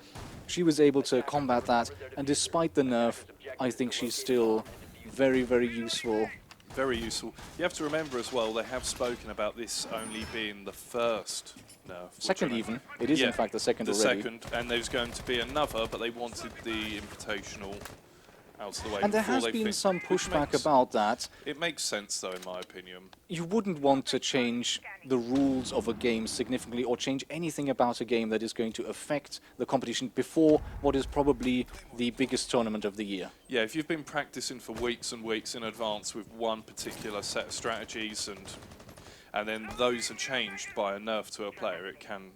She was able to combat that, and despite the nerf, I think she's still very, very useful. Very useful. You have to remember as well, they have spoken about this only being the first nerf. Second even. It is in fact the second already. The second, and there's going to be another, but they wanted the Invitational out of the way. And there has been some pushback about that. It makes sense though, in my opinion. You wouldn't want to change the rules of a game significantly or change anything about a game that is going to affect the competition before what is probably the biggest tournament of the year. Yeah, if you've been practicing for weeks and weeks in advance with one particular set of strategies and then those are changed by a nerf to a player, it can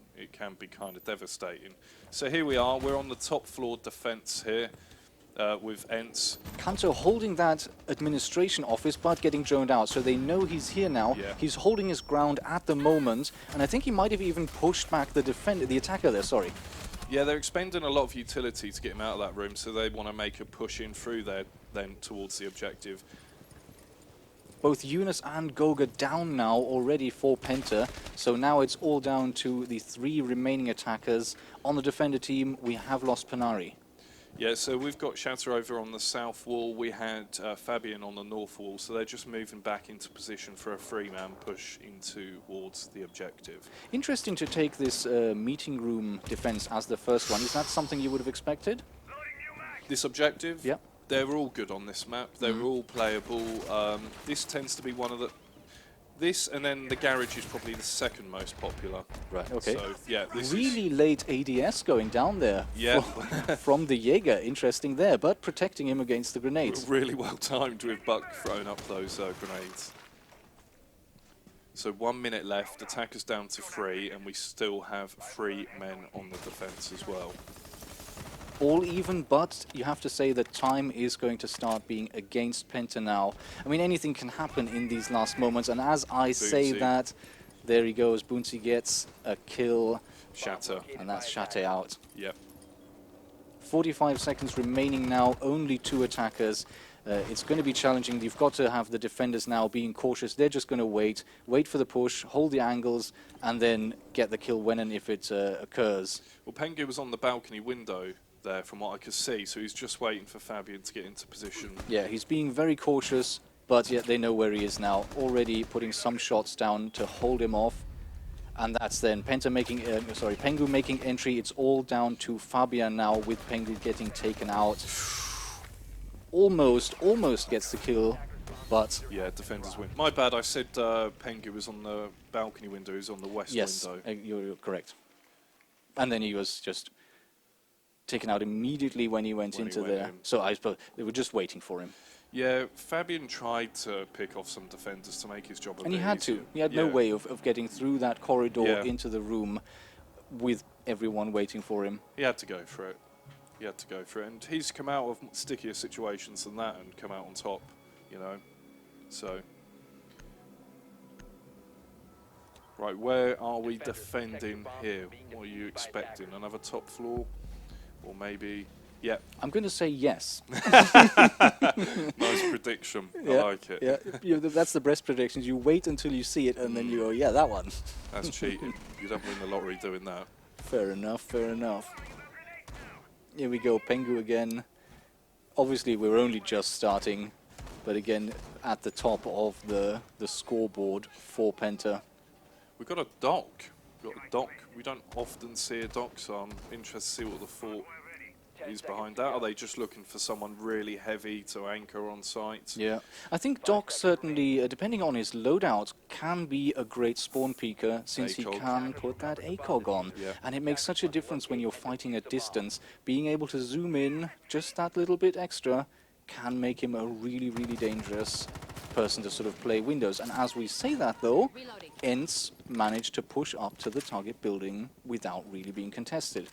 be kind of devastating. So here we are, we're on the top floor defense here. With Ence. Kanto holding that administration office but getting droned out, so they know he's here now. Yeah. He's holding his ground at the moment, and I think he might have even pushed back the attacker there, sorry. Yeah, they're expending a lot of utility to get him out of that room, so they want to make a push in through there then towards the objective. Both Eunice and Goga down now already for Penta, so now it's all down to the 3 remaining attackers. On the defender team, we have lost Panari. Yeah, so we've got Shatter over on the south wall. We had Fabian on the north wall, so they're just moving back into position for a 3-man push towards the objective. Interesting to take this meeting room defense as the first one. Is that something you would have expected? This objective? Yeah. They're all good on this map. They're all playable. This tends to be one of the... This and then the garage is probably the second most popular. Right, okay. So, yeah, this really late ADS going down there. Yeah. From the Jaeger, interesting there, but protecting him against the grenades. Really well timed with Buck throwing up those grenades. So 1 minute left, attackers down to 3, and we still have 3 men on the defense as well. All even, but you have to say that time is going to start being against Penta now. I mean, anything can happen in these last moments, and as I say that, there he goes. Boonsy gets a kill. Shatter. And that's Shatter out. Yep. 45 seconds remaining now, only 2 attackers. It's going to be challenging. You've got to have the defenders now being cautious. They're just going to wait for the push, hold the angles, and then get the kill when and if it occurs. Well, Pengu was on the balcony window there from what I could see, so he's just waiting for Fabian to get into position. Yeah, he's being very cautious, but yet they know where he is now. Already putting some shots down to hold him off. And that's then Penta making, Pengu making entry. It's all down to Fabian now, with Pengu getting taken out. Almost gets the kill, but... Yeah, defenders win. My bad, I said Pengu was on the balcony window, he's on the west window. Yes, you're correct. And then he was just taken out immediately when he went into there. So I suppose they were just waiting for him. Yeah, Fabian tried to pick off some defenders to make his job a bit And he had easier. to. He had no way of getting through that corridor into the room with everyone waiting for him. He had to go for it. He had to go for it. And he's come out of stickier situations than that and come out on top, you know. So... Right, where are we defending here? What are you expecting? Another top floor? Or maybe... Yeah. I'm going to say yes. Nice prediction. I like it. Yeah, that's the best predictions. You wait until you see it and then you go, yeah, that one. That's cheating. You don't win the lottery doing that. Fair enough, fair enough. Here we go, Pengu again. Obviously, we're only just starting, but again, at the top of the scoreboard for Penta. We've got a dock. We've got a dock. We don't often see a dock, so I'm interested to see what the thought is behind that. Are they just looking for someone really heavy to anchor on site? Yeah, I think Doc certainly, depending on his loadout, can be a great spawn peeker, since he can put that ACOG on. Yeah. And it makes such a difference when you're fighting at distance. Being able to zoom in just that little bit extra can make him a really, really dangerous person to sort of play windows. And as we say that though, Ence managed to push up to the target building without really being contested.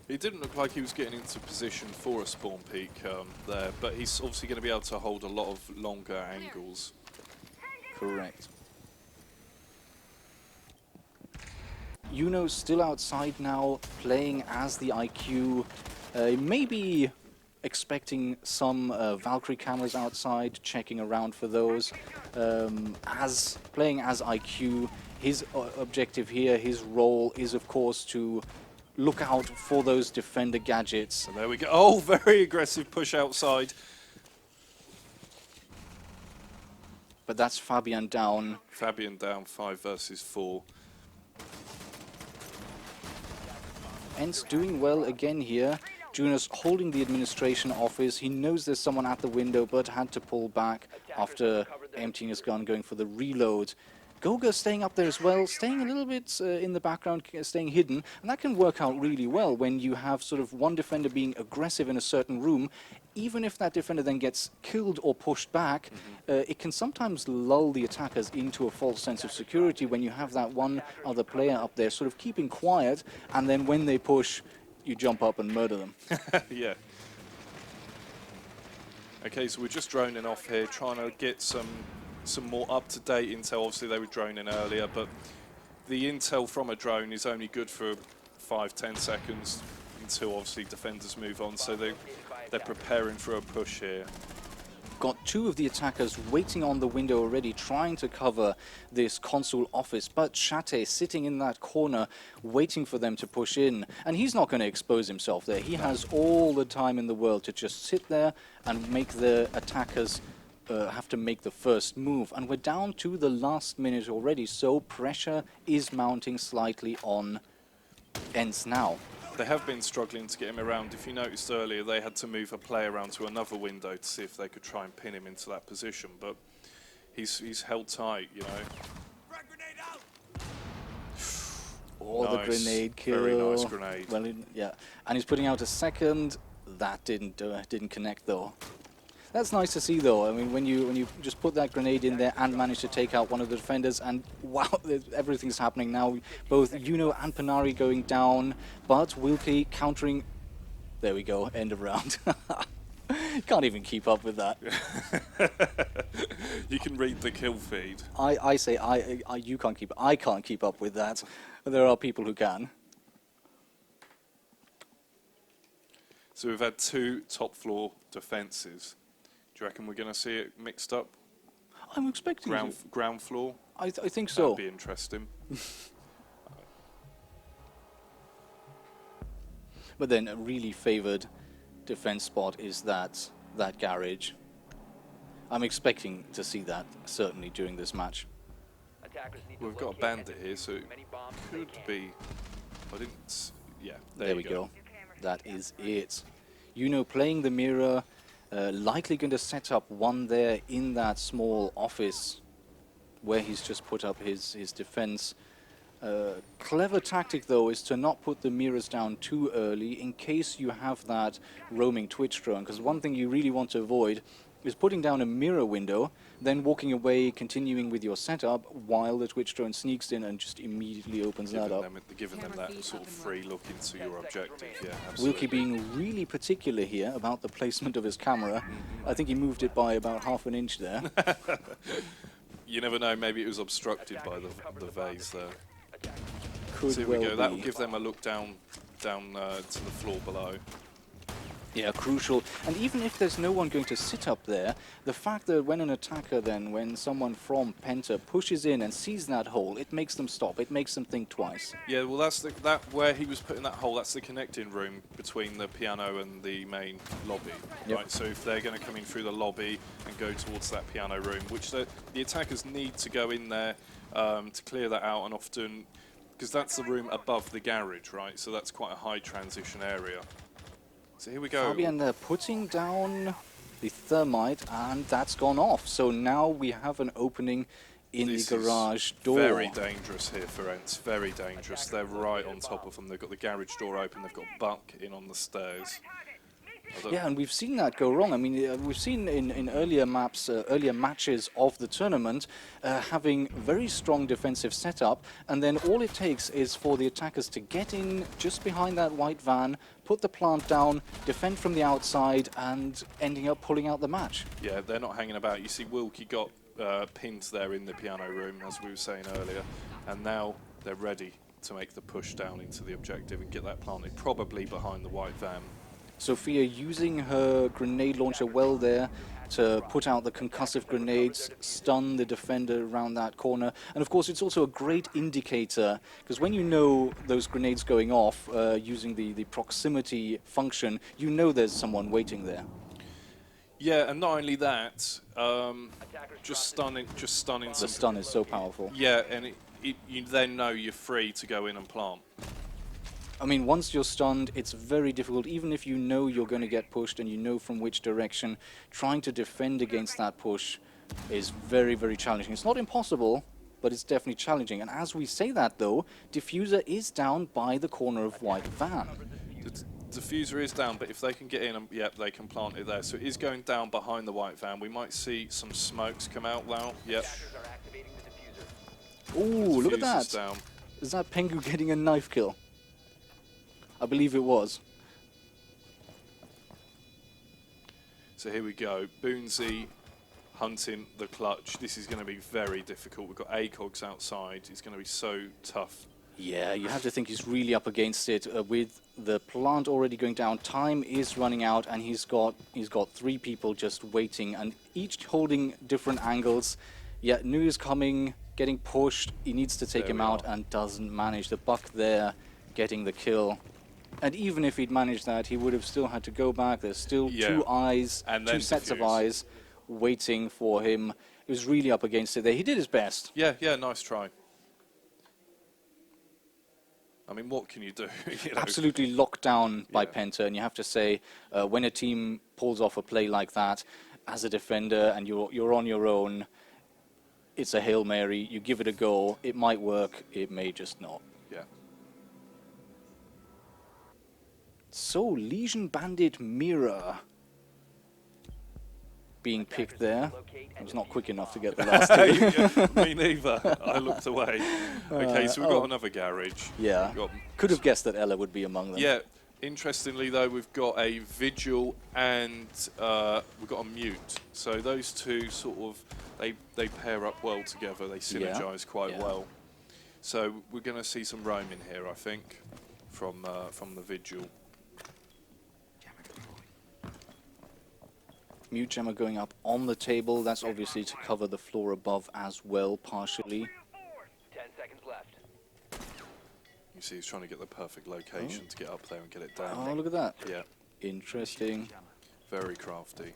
It didn't look like he was getting into position for a spawn peak there, but he's obviously going to be able to hold a lot of longer angles. Correct. Yuno's still outside now, playing as the IQ. Maybe expecting some Valkyrie cameras outside, checking around for those. Playing as IQ, his objective here, his role is of course to look out for those defender gadgets. And there we go. Oh, very aggressive push outside. But that's Fabian down. Fabian down 5 versus 4. Ence doing well again here. Junos holding the administration office. He knows there's someone at the window, but had to pull back after emptying his gun, going for the reload. Goga staying up there as well, staying a little bit in the background, staying hidden, and that can work out really well when you have sort of one defender being aggressive in a certain room. Even if that defender then gets killed or pushed back, it can sometimes lull the attackers into a false sense of security when you have that one other player up there sort of keeping quiet, and then when they push, you jump up and murder them. Yeah. Okay, so we're just droning off here, trying to get some more up-to-date intel. Obviously they were droning earlier, but the intel from a drone is only good for 5-10 seconds until obviously defenders move on, so they're preparing for a push here. Got 2 of the attackers waiting on the window already, trying to cover this consul office, but Chate sitting in that corner waiting for them to push in, and he's not going to expose himself there. He has all the time in the world to just sit there and make the attackers have to make the first move. And we're down to the last minute already, so pressure is mounting slightly on Ence now. They have been struggling to get him around. If you noticed earlier, they had to move a player around to another window to see if they could try and pin him into that position, but he's held tight, you know. Oh, nice. The grenade kill. Very nice grenade. Well, yeah, and he's putting out a second. That didn't connect though. That's nice to see, though. I mean, when you just put that grenade in there and manage to take out one of the defenders, and wow, everything's happening now. Both Yuno and Panari going down, but Wilkie countering. There we go, end of round. Can't even keep up with that. You can read the kill feed. I say you can't keep. I can't keep up with that. But there are people who can. So we've had 2 top floor defences. Do you reckon we're going to see it mixed up? I'm expecting ground floor. I think so. That'd be interesting. But then a really favoured defence spot is that garage. I'm expecting to see that certainly during this match. We've got a bandit here, so it could be. I didn't. Yeah, there we go. That is it. Yuno playing the mirror, likely going to set up one there in that small office where he's just put up his defense. Clever tactic, though, is to not put the mirrors down too early in case you have that roaming Twitch drone, because one thing you really want to avoid is putting down a mirror window, then walking away, continuing with your setup while the Twitch drone sneaks in and just immediately opens that up. Giving them that sort of free look into your objective, yeah, absolutely. Wilkie being really particular here about the placement of his camera. I think he moved it by about half an inch there. You never know, maybe it was obstructed by the vase there. Could so here well we go, be. that will give them a look down to the floor below. Yeah, crucial. And even if there's no one going to sit up there, the fact that when an attacker then, when someone from Penta pushes in and sees that hole, it makes them stop, it makes them think twice. Yeah, well that's that where he was putting that hole, that's the connecting room between the piano and the main lobby. Yep. Right, so if they're going to come in through the lobby and go towards that piano room, which the attackers need to go in there to clear that out, and often, because that's the room above the garage, right, so that's quite a high transition area. So here we go. Fabian putting down the thermite, and that's gone off. So now we have an opening in the garage door. Very dangerous here for Ence, very dangerous. They're right on top of them. They've got the garage door open, they've got Buck in on the stairs. Yeah, and we've seen that go wrong. I mean, we've seen in earlier maps, earlier matches of the tournament, having very strong defensive setup, and then all it takes is for the attackers to get in just behind that white van, put the plant down, defend from the outside, and ending up pulling out the match. Yeah, they're not hanging about. You see Wilkie got pinned there in the piano room, as we were saying earlier, and now they're ready to make the push down into the objective and get that planted, probably behind the white van. Sophia using her grenade launcher well there to put out the concussive grenades, stun the defender around that corner. And of course, it's also a great indicator, because when you know those grenades going off using the proximity function, you know there's someone waiting there. Yeah, and not only that, just stunning. The stun is so powerful. Yeah, and you then know you're free to go in and plant. I mean, once you're stunned, it's very difficult, even if you know you're going to get pushed and you know from which direction. Trying to defend against that push is very, very challenging. It's not impossible, but it's definitely challenging. And as we say that, though, Diffuser is down by the corner of white van. The diffuser is down, but if they can get in, yep, they can plant it there. So it is going down behind the white van. We might see some smokes come out now. Yep. Ooh, look at that. Down. Is that Pengu getting a knife kill? I believe it was. So here we go. Boonsy hunting the clutch. This is going to be very difficult. We've got ACOGs outside. It's going to be so tough. Yeah, you have to think he's really up against it with the plant already going down. Time is running out, and he's got 3 people just waiting, and each holding different angles. Yeah, Nu is coming, getting pushed. He needs to take him out and doesn't manage. The Buck there getting the kill. And even if he'd managed that, he would have still had to go back. There's still 2 eyes, and 2 sets of eyes waiting for him. He was really up against it there. He did his best. Yeah, nice try. I mean, what can you do? You know? Absolutely locked down by Penta, and you have to say, when a team pulls off a play like that, as a defender, and you're on your own, it's a Hail Mary. You give it a go. It might work. It may just not. Yeah. So, Legion Bandit Mirror. being picked there. I was not quick enough to get the last two. Yeah, me neither. I looked away. Okay, so we've got another garage. Yeah. Could have guessed that Ella would be among them. Yeah. Interestingly, though, we've got a Vigil and we've got a Mute. So those two sort of, they pair up well together. They synergize quite well. So we're going to see some roaming here, I think, from the Vigil. Mute Jammer going up on the table. That's obviously to cover the floor above as well, partially. 10 seconds left. You see, he's trying to get the perfect location to get up there and get it down. Oh, look at that. Yeah. Interesting. Very crafty.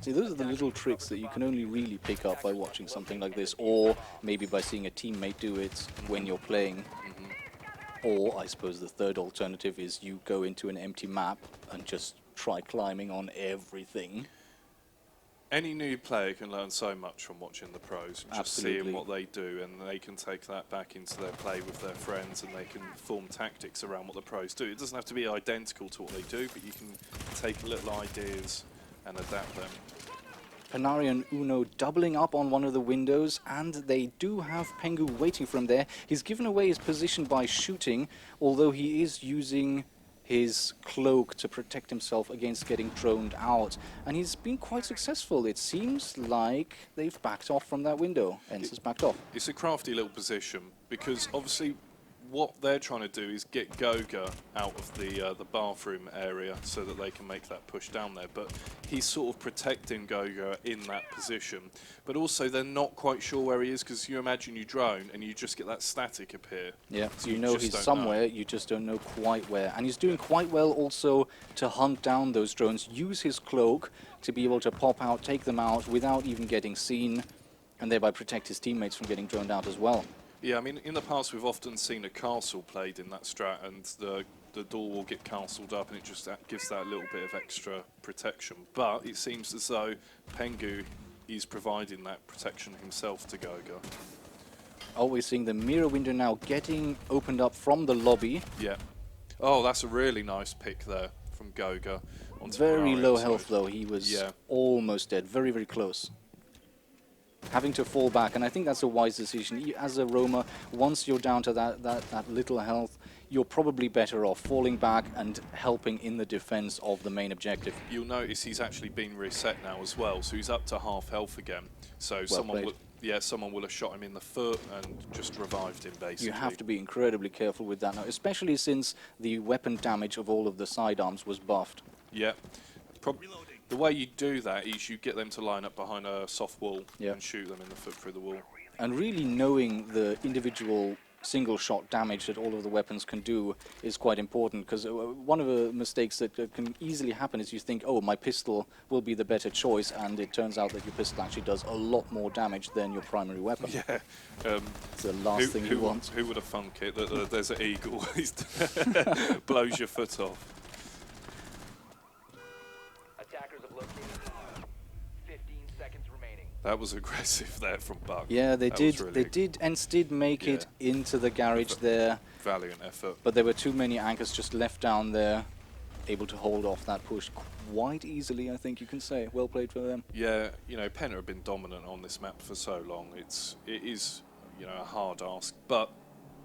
See, those are the little tricks that you can only really pick up by watching something like this, or maybe by seeing a teammate do it when you're playing. Or, I suppose, the third alternative is you go into an empty map and just try climbing on everything. Any new player can learn so much from watching the pros, just seeing what they do, and they can take that back into their play with their friends, and they can form tactics around what the pros do. It doesn't have to be identical to what they do, but you can take little ideas and adapt them. Panari and Uno doubling up on one of the windows, and they do have Pengu waiting for him there. He's given away his position by shooting, although he is using his cloak to protect himself against getting droned out. And he's been quite successful. It seems like they've backed off from that window. Ence has backed off. It's a crafty little position, because obviously what they're trying to do is get Goga out of the bathroom area so that they can make that push down there. But he's sort of protecting Goga in that position. But also they're not quite sure where he is, because you imagine you drone and you just get that static appear. Yeah, so you know he's somewhere, you just don't know quite where. And he's doing quite well also to hunt down those drones, use his cloak to be able to pop out, take them out without even getting seen, and thereby protect his teammates from getting droned out as well. Yeah, I mean, in the past we've often seen a castle played in that strat, and the door will get castled up, and it just gives that little bit of extra protection. But it seems as though Pengu is providing that protection himself to Goga. Oh, we're seeing the mirror window now getting opened up from the lobby. Yeah. Oh, that's a really nice pick there from Goga. Very low health, though. He was almost dead. Very, very close. Having to fall back, and I think that's a wise decision. As a roamer, once you're down to that little health, you're probably better off falling back and helping in the defense of the main objective. You'll notice he's actually been reset now as well, so he's up to half health again. So someone will have shot him in the foot and just revived him, basically. You have to be incredibly careful with that now, especially since the weapon damage of all of the sidearms was buffed. Yeah. The way you do that is you get them to line up behind a soft wall and shoot them in the foot through the wall. And really knowing the individual single shot damage that all of the weapons can do is quite important, because one of the mistakes that can easily happen is you think, oh, my pistol will be the better choice, and it turns out that your pistol actually does a lot more damage than your primary weapon. Yeah. It's the last thing you want. Who would have thunk it that the Desert Eagle blows your foot off? Attackers have located. 15 seconds remaining. That was aggressive there from Buck. Yeah, they that did. Really they did. Ence did make it into the garage there. Valiant effort. But there were too many anchors just left down there, able to hold off that push quite easily, I think you can say. Well played for them. Yeah, you know, Penta have been dominant on this map for so long. It is, you know, a hard ask, but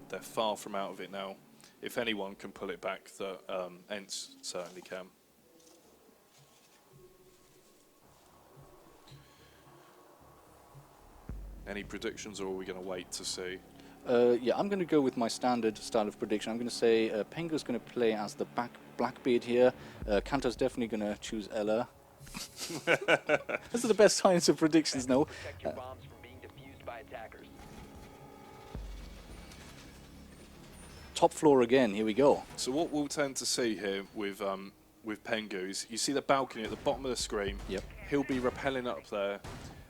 they're far from out of it now. If anyone can pull it back, Ence certainly can. Any predictions, or are we going to wait to see? Yeah, I'm going to go with my standard style of prediction. I'm going to say Pengu's going to play as the Blackbeard here. Kanto's definitely going to choose Ella. Those are the best kinds of predictions, no? Protect your bombs from being defused by attackers. Top floor again, here we go. So what we'll tend to see here with Pengu is, you see the balcony at the bottom of the screen. Yep. He'll be rappelling up there,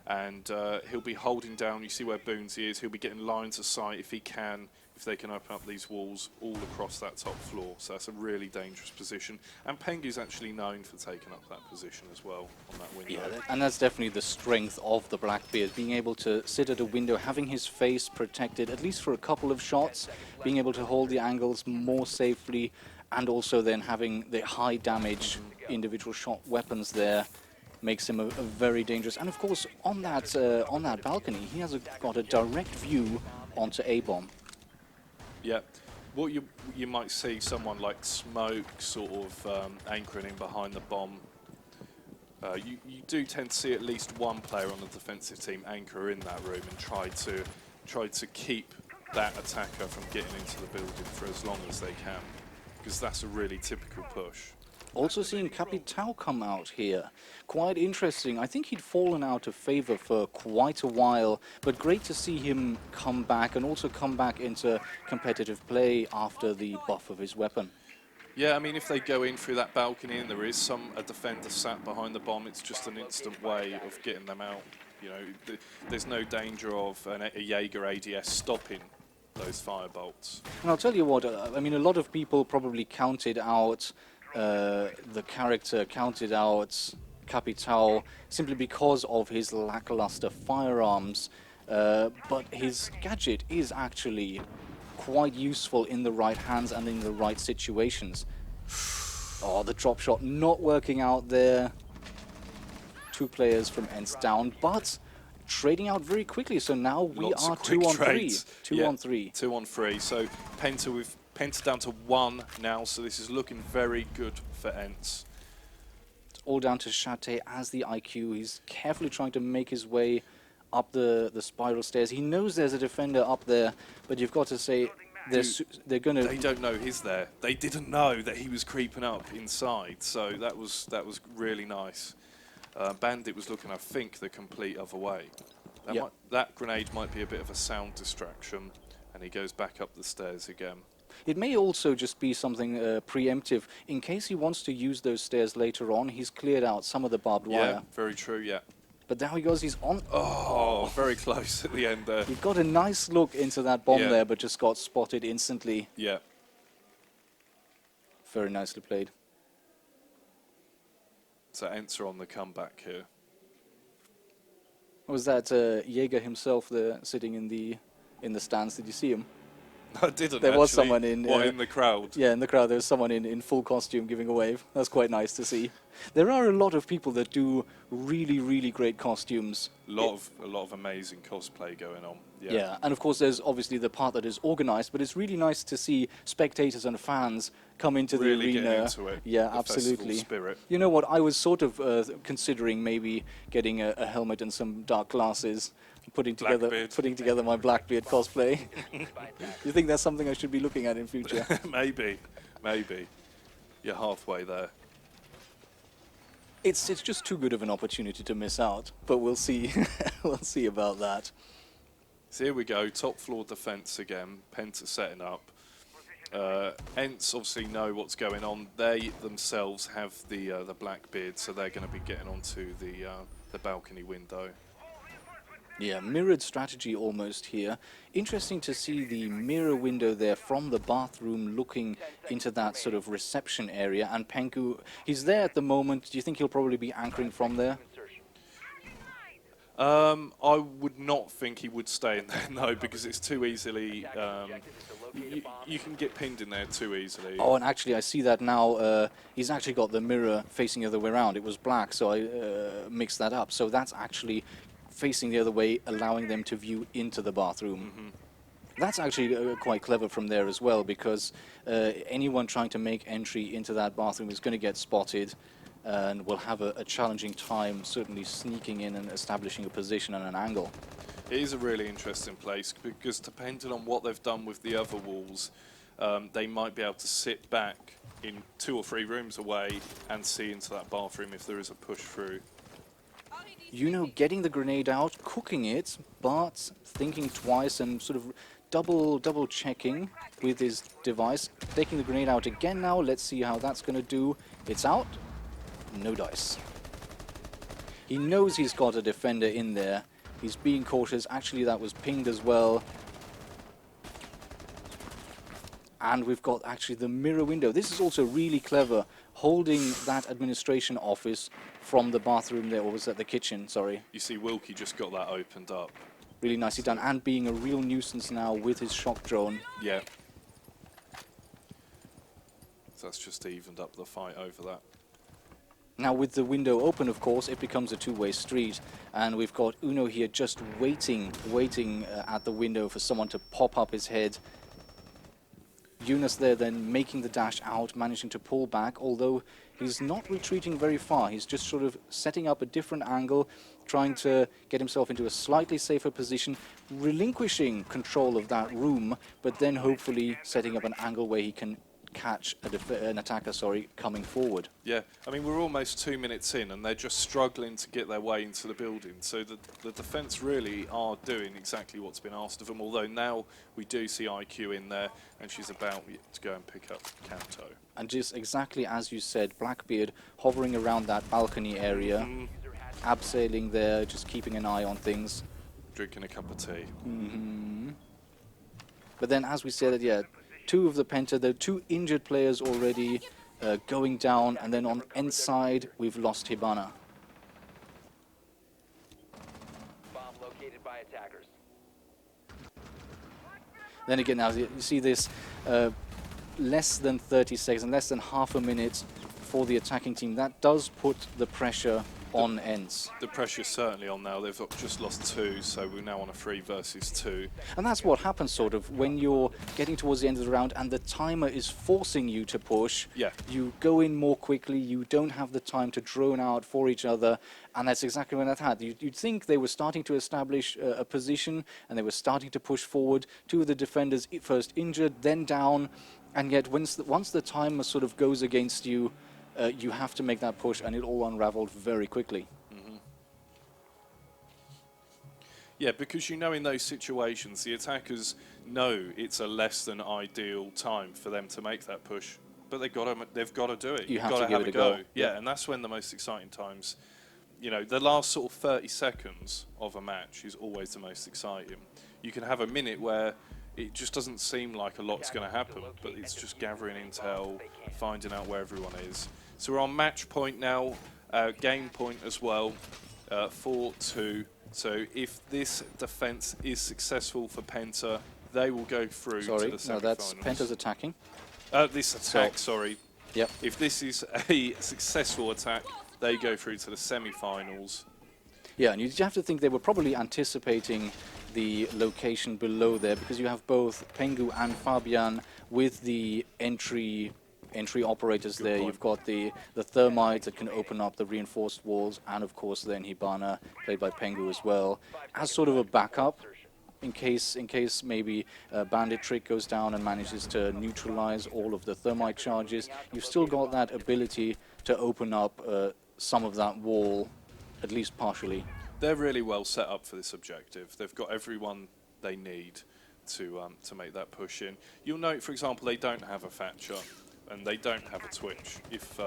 and he'll be holding down. You see where Boonsy is. He'll be getting lines of sight if he can, if they can open up these walls all across that top floor. So that's a really dangerous position. And Pengu's actually known for taking up that position as well on that window. Yeah, and that's definitely the strength of the Blackbeard, being able to sit at a window, having his face protected, at least for a couple of shots, being able to hold the angles more safely, and also then having the high damage individual shot weapons there. makes him a very dangerous. And of course, on that balcony, he has got a direct view onto A-bomb. Yeah. What you might see someone like Smoke sort of anchoring in behind the bomb. You do tend to see at least one player on the defensive team anchor in that room and try to keep that attacker from getting into the building for as long as they can, because that's a really typical push. Also seeing Capitao come out here. Quite interesting. I think he'd fallen out of favor for quite a while, but great to see him come back and also come back into competitive play after the buff of his weapon. Yeah, I mean, if they go in through that balcony and there is a defender sat behind the bomb, it's just an instant way of getting them out. You know, there's no danger of a Jaeger ADS stopping those firebolts. And I'll tell you what, I mean, a lot of people probably counted out Capitao simply because of his lackluster firearms, but his gadget is actually quite useful in the right hands and in the right situations. Oh, the drop shot not working out there. 2 players from Ence down, but trading out very quickly. So now we Lots are of quick 2 on 3. trades. 2 on 3. 2 on 3. So Penta down to 1 now, so this is looking very good for Ence. It's all down to Chate as the IQ. He's carefully trying to make his way up the spiral stairs. He knows there's a defender up there, but you've got to say they're going to... They don't know he's there. They didn't know that he was creeping up inside, so that was really nice. Bandit was looking, I think, the complete other way. That grenade might be a bit of a sound distraction, and he goes back up the stairs again. It may also just be something preemptive. In case he wants to use those stairs later on, he's cleared out some of the barbed wire. Yeah, very true, yeah. But now he goes, he's on... Oh, very close at the end there. He got a nice look into that bomb Yeah. there, but just got spotted instantly. Yeah. Very nicely played. So Ence are on the comeback here. Was that Jaeger himself there sitting in the stands? Did you see him? I didn't There was actually. someone in... What, in the crowd? Yeah, in the crowd there was someone in full costume giving a wave. That's quite nice to see. There are a lot of people that do really, really great costumes. A lot of amazing cosplay going on. Yeah, and of course there's obviously the part that is organized, but it's really nice to see spectators and fans come into Really the arena. get into it. Yeah, the festival absolutely. spirit. You know what? I was sort of considering maybe getting a helmet and some dark glasses, putting together my Blackbeard cosplay. You think that's something I should be looking at in future? Maybe. You're halfway there. It's just too good of an opportunity to miss out, but we'll see. We'll see about that. So here we go, top floor defense again. Penta setting up. Ence obviously know what's going on. They themselves have the Blackbeard, so they're going to be getting onto the balcony window. Yeah, mirrored strategy almost here. Interesting to see the mirror window there from the bathroom looking into that sort of reception area. And Penku, he's there at the moment. Do you think he'll probably be anchoring from there? I would not think he would stay in there, no, because it's too easily... you can get pinned in there too easily. Oh, and actually I see that now. He's actually got the mirror facing the other way around. It was black, so I mixed that up. So that's actually facing the other way, allowing them to view into the bathroom. Mm-hmm. That's actually quite clever from there as well, because anyone trying to make entry into that bathroom is going to get spotted and will have a challenging time certainly sneaking in and establishing a position and an angle. It is a really interesting place, because depending on what they've done with the other walls, they might be able to sit back in 2 or 3 rooms away and see into that bathroom if there is a push through. You know, getting the grenade out, cooking it, but thinking twice and sort of double checking with his device. Taking the grenade out again now. Let's see how that's going to do. It's out. No dice. He knows he's got a defender in there. He's being cautious. Actually, that was pinged as well. And we've got actually the mirror window. This is also really clever, holding that administration office from the bathroom there, or was that the kitchen, sorry. You see Wilkie just got that opened up. Really nicely done, and being a real nuisance now with his shock drone. Yeah. So that's just evened up the fight over that. Now, with the window open, of course, it becomes a two-way street, and we've got Uno here just waiting at the window for someone to pop up his head. Yunus there then making the dash out, managing to pull back, although he's not retreating very far. He's just sort of setting up a different angle, trying to get himself into a slightly safer position, relinquishing control of that room, but then hopefully setting up an angle where he can catch an attacker, coming forward. Yeah, I mean, we're almost 2 minutes in and they're just struggling to get their way into the building. So the defence really are doing exactly what's been asked of them, although now we do see IQ in there and she's about to go and pick up Kanto. And just exactly as you said, Blackbeard hovering around that balcony area, abseiling there, just keeping an eye on things. Drinking a cup of tea. But then, as we said, yeah, two of the Penta, the two injured players already going down, and then on Ence side, we've lost Hibana. Bomb located by attackers. Then again, now you see this less than 30 seconds, less than half a minute for the attacking team. That does put the pressure on Ence. The pressure's certainly on now. They've just lost 2, so we're now on a 3 versus 2. And that's what happens sort of when you're getting towards the end of the round and the timer is forcing you to push. Yeah. You go in more quickly, you don't have the time to drone out for each other, and that's exactly what that had. You'd think they were starting to establish a position and they were starting to push forward. Two of the defenders first injured, then down, and yet once the timer sort of goes against you, you have to make that push, and it all unraveled very quickly. Yeah, because you know in those situations, the attackers know it's a less than ideal time for them to make that push, but they've got to do it. You have got to to give have it a a go. go. Yeah, and that's when the most exciting times, you know, the last sort of 30 seconds of a match is always the most exciting. You can have a minute where it just doesn't seem like a lot's going to happen, but it's just gathering intel, finding out where everyone is. So we're on match point now, game point as well, 4-2. So if this defense is successful for Penta, they will go through to the semi-finals. No, that's Penta's attacking. This attack, sorry. Yep. If this is a successful attack, they go through to the semi-finals. Yeah, and you have to think they were probably anticipating the location below there, because you have both Pengu and Fabian with the entry operators there. point. You've got the thermite that can open up the reinforced walls, and of course then Hibana, played by Pengu as well, as sort of a backup in case maybe Bandit Trick goes down and manages to neutralize all of the thermite charges. You've still got that ability to open up some of that wall, at least partially. They're really well set up for this objective. They've got everyone they need to make that push in. You'll note, for example, they don't have a Thatcher and they don't have a Twitch if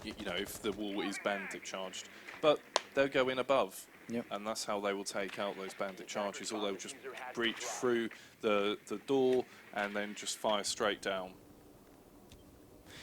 you know, if the wall is bandit charged, but they'll go in above. Yep. And that's how they will take out those bandit charges, or they'll just breach through the door and then just fire straight down.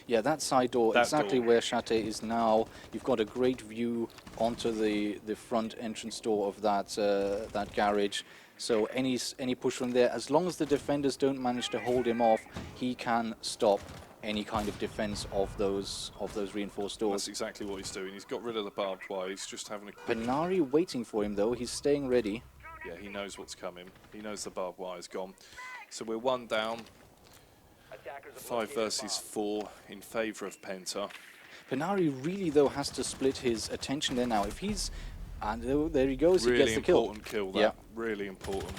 Yeah, that side door, That exactly door. where Chate is now. You've got a great view onto the front entrance door of that garage. So any push from there, as long as the defenders don't manage to hold him off, he can stop any kind of defense of those reinforced doors. That's exactly what he's doing. He's got rid of the barbed wire. He's just having a quick... Benari waiting for him though. He's staying ready. Yeah, he knows what's coming. He knows the barbed wire's gone. So we're 1 down, Attackers have 5 located a versus bomb. 4 in favour of Penta. Benari really though has to split his attention there now. If he's, and there he goes, he Really gets the kill. important kill, that. Yeah. Really important.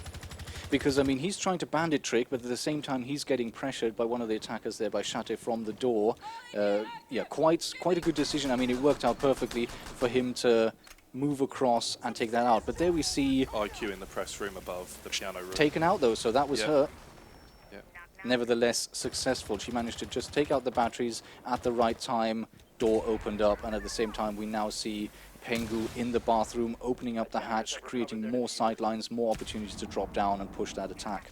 Because, I mean, he's trying to bandit trick, but at the same time, he's getting pressured by one of the attackers there, by Chate from the door. Yeah, quite a good decision. I mean, it worked out perfectly for him to move across and take that out. But there we see IQ in the press room above the piano room. taken out, though, so that was Yeah. her. Yeah. Nevertheless, successful. She managed to just take out the batteries at the right time. Door opened up, and at the same time, we now see Pengu in the bathroom, opening up the hatch, creating more sightlines, more opportunities to drop down and push that attack.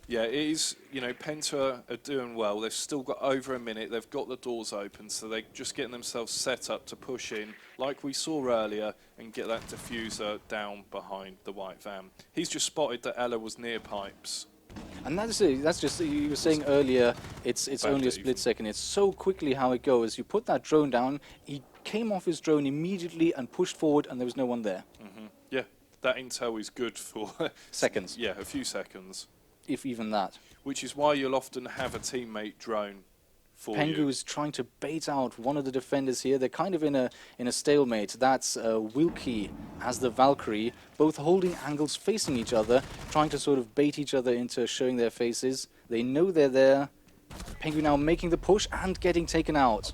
Yeah, it is, you know, Penta are doing well. They've still got over a minute. They've got the doors open, so they're just getting themselves set up to push in, like we saw earlier, and get that diffuser down behind the white van. He's just spotted that Ella was near pipes. And that's just, you were saying earlier, it's only a split second. It's so quickly how it goes. You put that drone down, he came off his drone immediately and pushed forward, and there was no one there. Yeah, that intel is good for Seconds, yeah, a few seconds. if even that. Which is why you'll often have a teammate drone for Pengu you. is trying to bait out one of the defenders here. They're kind of in a stalemate. That's Wilkie as the Valkyrie, both holding angles facing each other, trying to sort of bait each other into showing their faces. They know they're there. Pengu now making the push and getting taken out.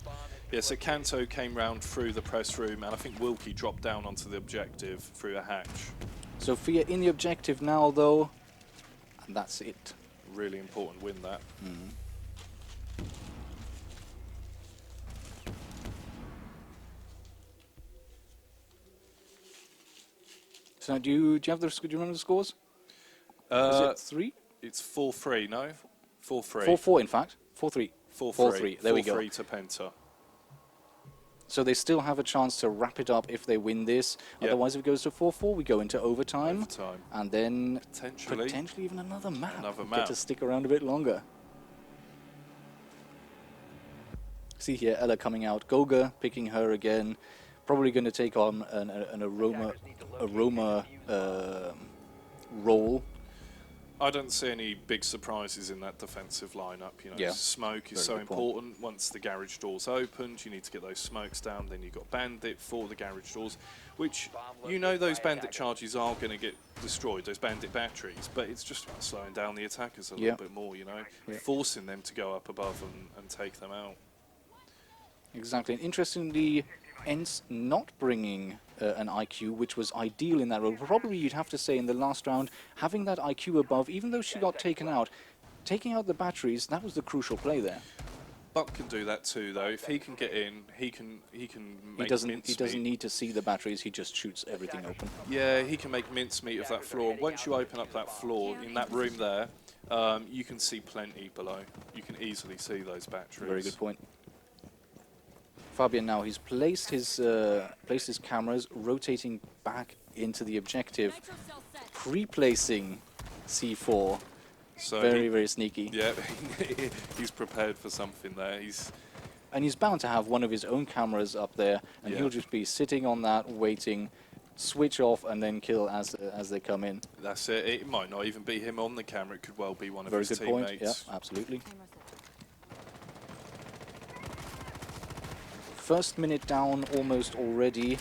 Yeah, so Kanto came round through the press room, and I think Wilkie dropped down onto the objective through a hatch. Sophia in the objective now, though, and that's it. Really important win, that. So do you have the do you remember the scores? Is it 3? It's 4-3, no? 4-3. 4-4, in fact. 4-3. 4-3. 4-3. There we go. 4-3 to Penta. So they still have a chance to wrap it up if they win this. Yep. Otherwise, if it goes to 4-4, we go into overtime. And then Potentially even another map. Another Get map. to stick around a bit longer. See here, Ella coming out. Goga picking her again. Probably going to take on an aroma role. I don't see any big surprises in that defensive lineup. You know, Yeah. smoke is Very so good point. important. Once the garage doors opened, you need to get those smokes down. Then you've got Bandit for the garage doors, which you know those Bandit charges are going to get destroyed, those Bandit batteries. But it's just about slowing down the attackers a Yeah. little bit more. You know, Yeah. forcing them to go up above and take them out. Exactly. And interestingly, Ence not bringing an IQ, which was ideal in that role. Probably you'd have to say in the last round, having that IQ above, even though she got taken out, taking out the batteries, that was the crucial play there. Buck can do that too, though. If he can get in, he can make He doesn't mincemeat. need to see the batteries, he just shoots everything open. Yeah, he can make mincemeat of that floor. Once you open up that floor, in that room there, you can see plenty below. You can easily see those batteries. Very good point. Fabian now, he's placed his cameras, rotating back into the objective, pre-placing C4. So Very sneaky. yeah, he's prepared for something there. And he's bound to have one of his own cameras up there, and Yeah. he'll just be sitting on that, waiting, switch off, and then kill as they come in. That's it. It might not even be him on the camera. It could well be one of Very his good point. teammates. Yeah, absolutely. First minute down almost already.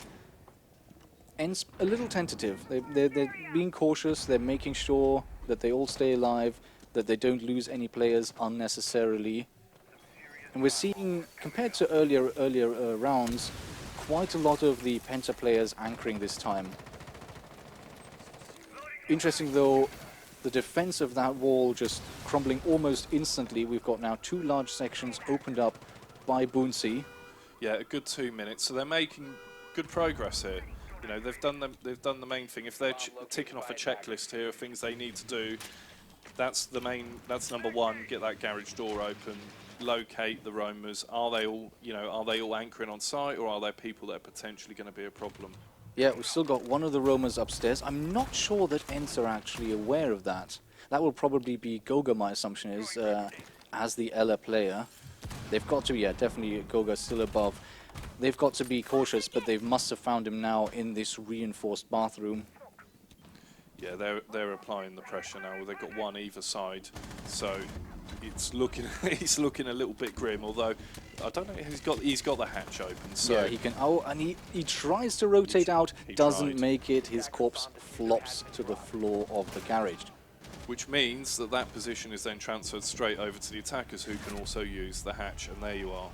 Ence a little tentative. They're being cautious. They're making sure that they all stay alive, that they don't lose any players unnecessarily. And we're seeing, compared to earlier rounds, quite a lot of the Penta players anchoring this time. Interesting though, the defense of that wall just crumbling almost instantly. We've got now 2 large sections opened up by Boonsey. Yeah, a good 2 minutes. So they're making good progress here. You know, they've done the main thing. If they're ticking off a checklist here of things they need to do, that's number one. Get that garage door open. Locate the roamers. Are they all anchoring on site, or are there people that are potentially going to be a problem? Yeah, we've still got one of the roamers upstairs. I'm not sure that Ence are actually aware of that. That will probably be Goga, my assumption is, as the Ella player. They've got to be, yeah, definitely Goga still above. They've got to be cautious, but they must have found him now in this reinforced bathroom. Yeah, they're applying the pressure now. They've got one either side, so it's looking he's looking a little bit grim. Although I don't know, he's got the hatch open. So Yeah, he can. Oh, and he tries to rotate out, he doesn't tried. make it. His corpse flops to the floor of the garage. which means that position is then transferred straight over to the attackers, who can also use the hatch. And there you are.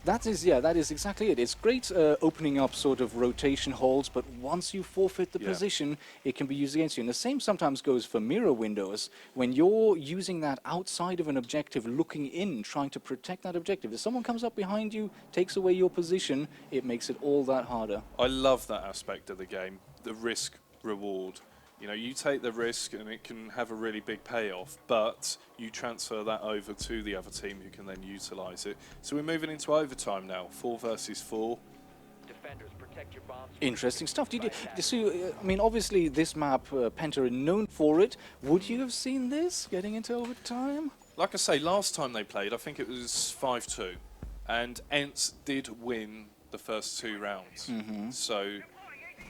That is exactly it. It's great opening up sort of rotation holes, but once you forfeit the position, it can be used against you. And the same sometimes goes for mirror windows. When you're using that outside of an objective, looking in, trying to protect that objective, if someone comes up behind you, takes away your position, it makes it all that harder. I love that aspect of the game, the risk reward. You know, you take the risk and it can have a really big payoff, but you transfer that over to the other team who can then utilise it. So we're moving into overtime now, 4 versus 4. Defenders, protect your bombs. Interesting stuff. I mean, obviously this map, Penta are known for it. Would you have seen this getting into overtime? Like I say, last time they played, I think it was 5-2, and Ence did win the first 2 rounds. So,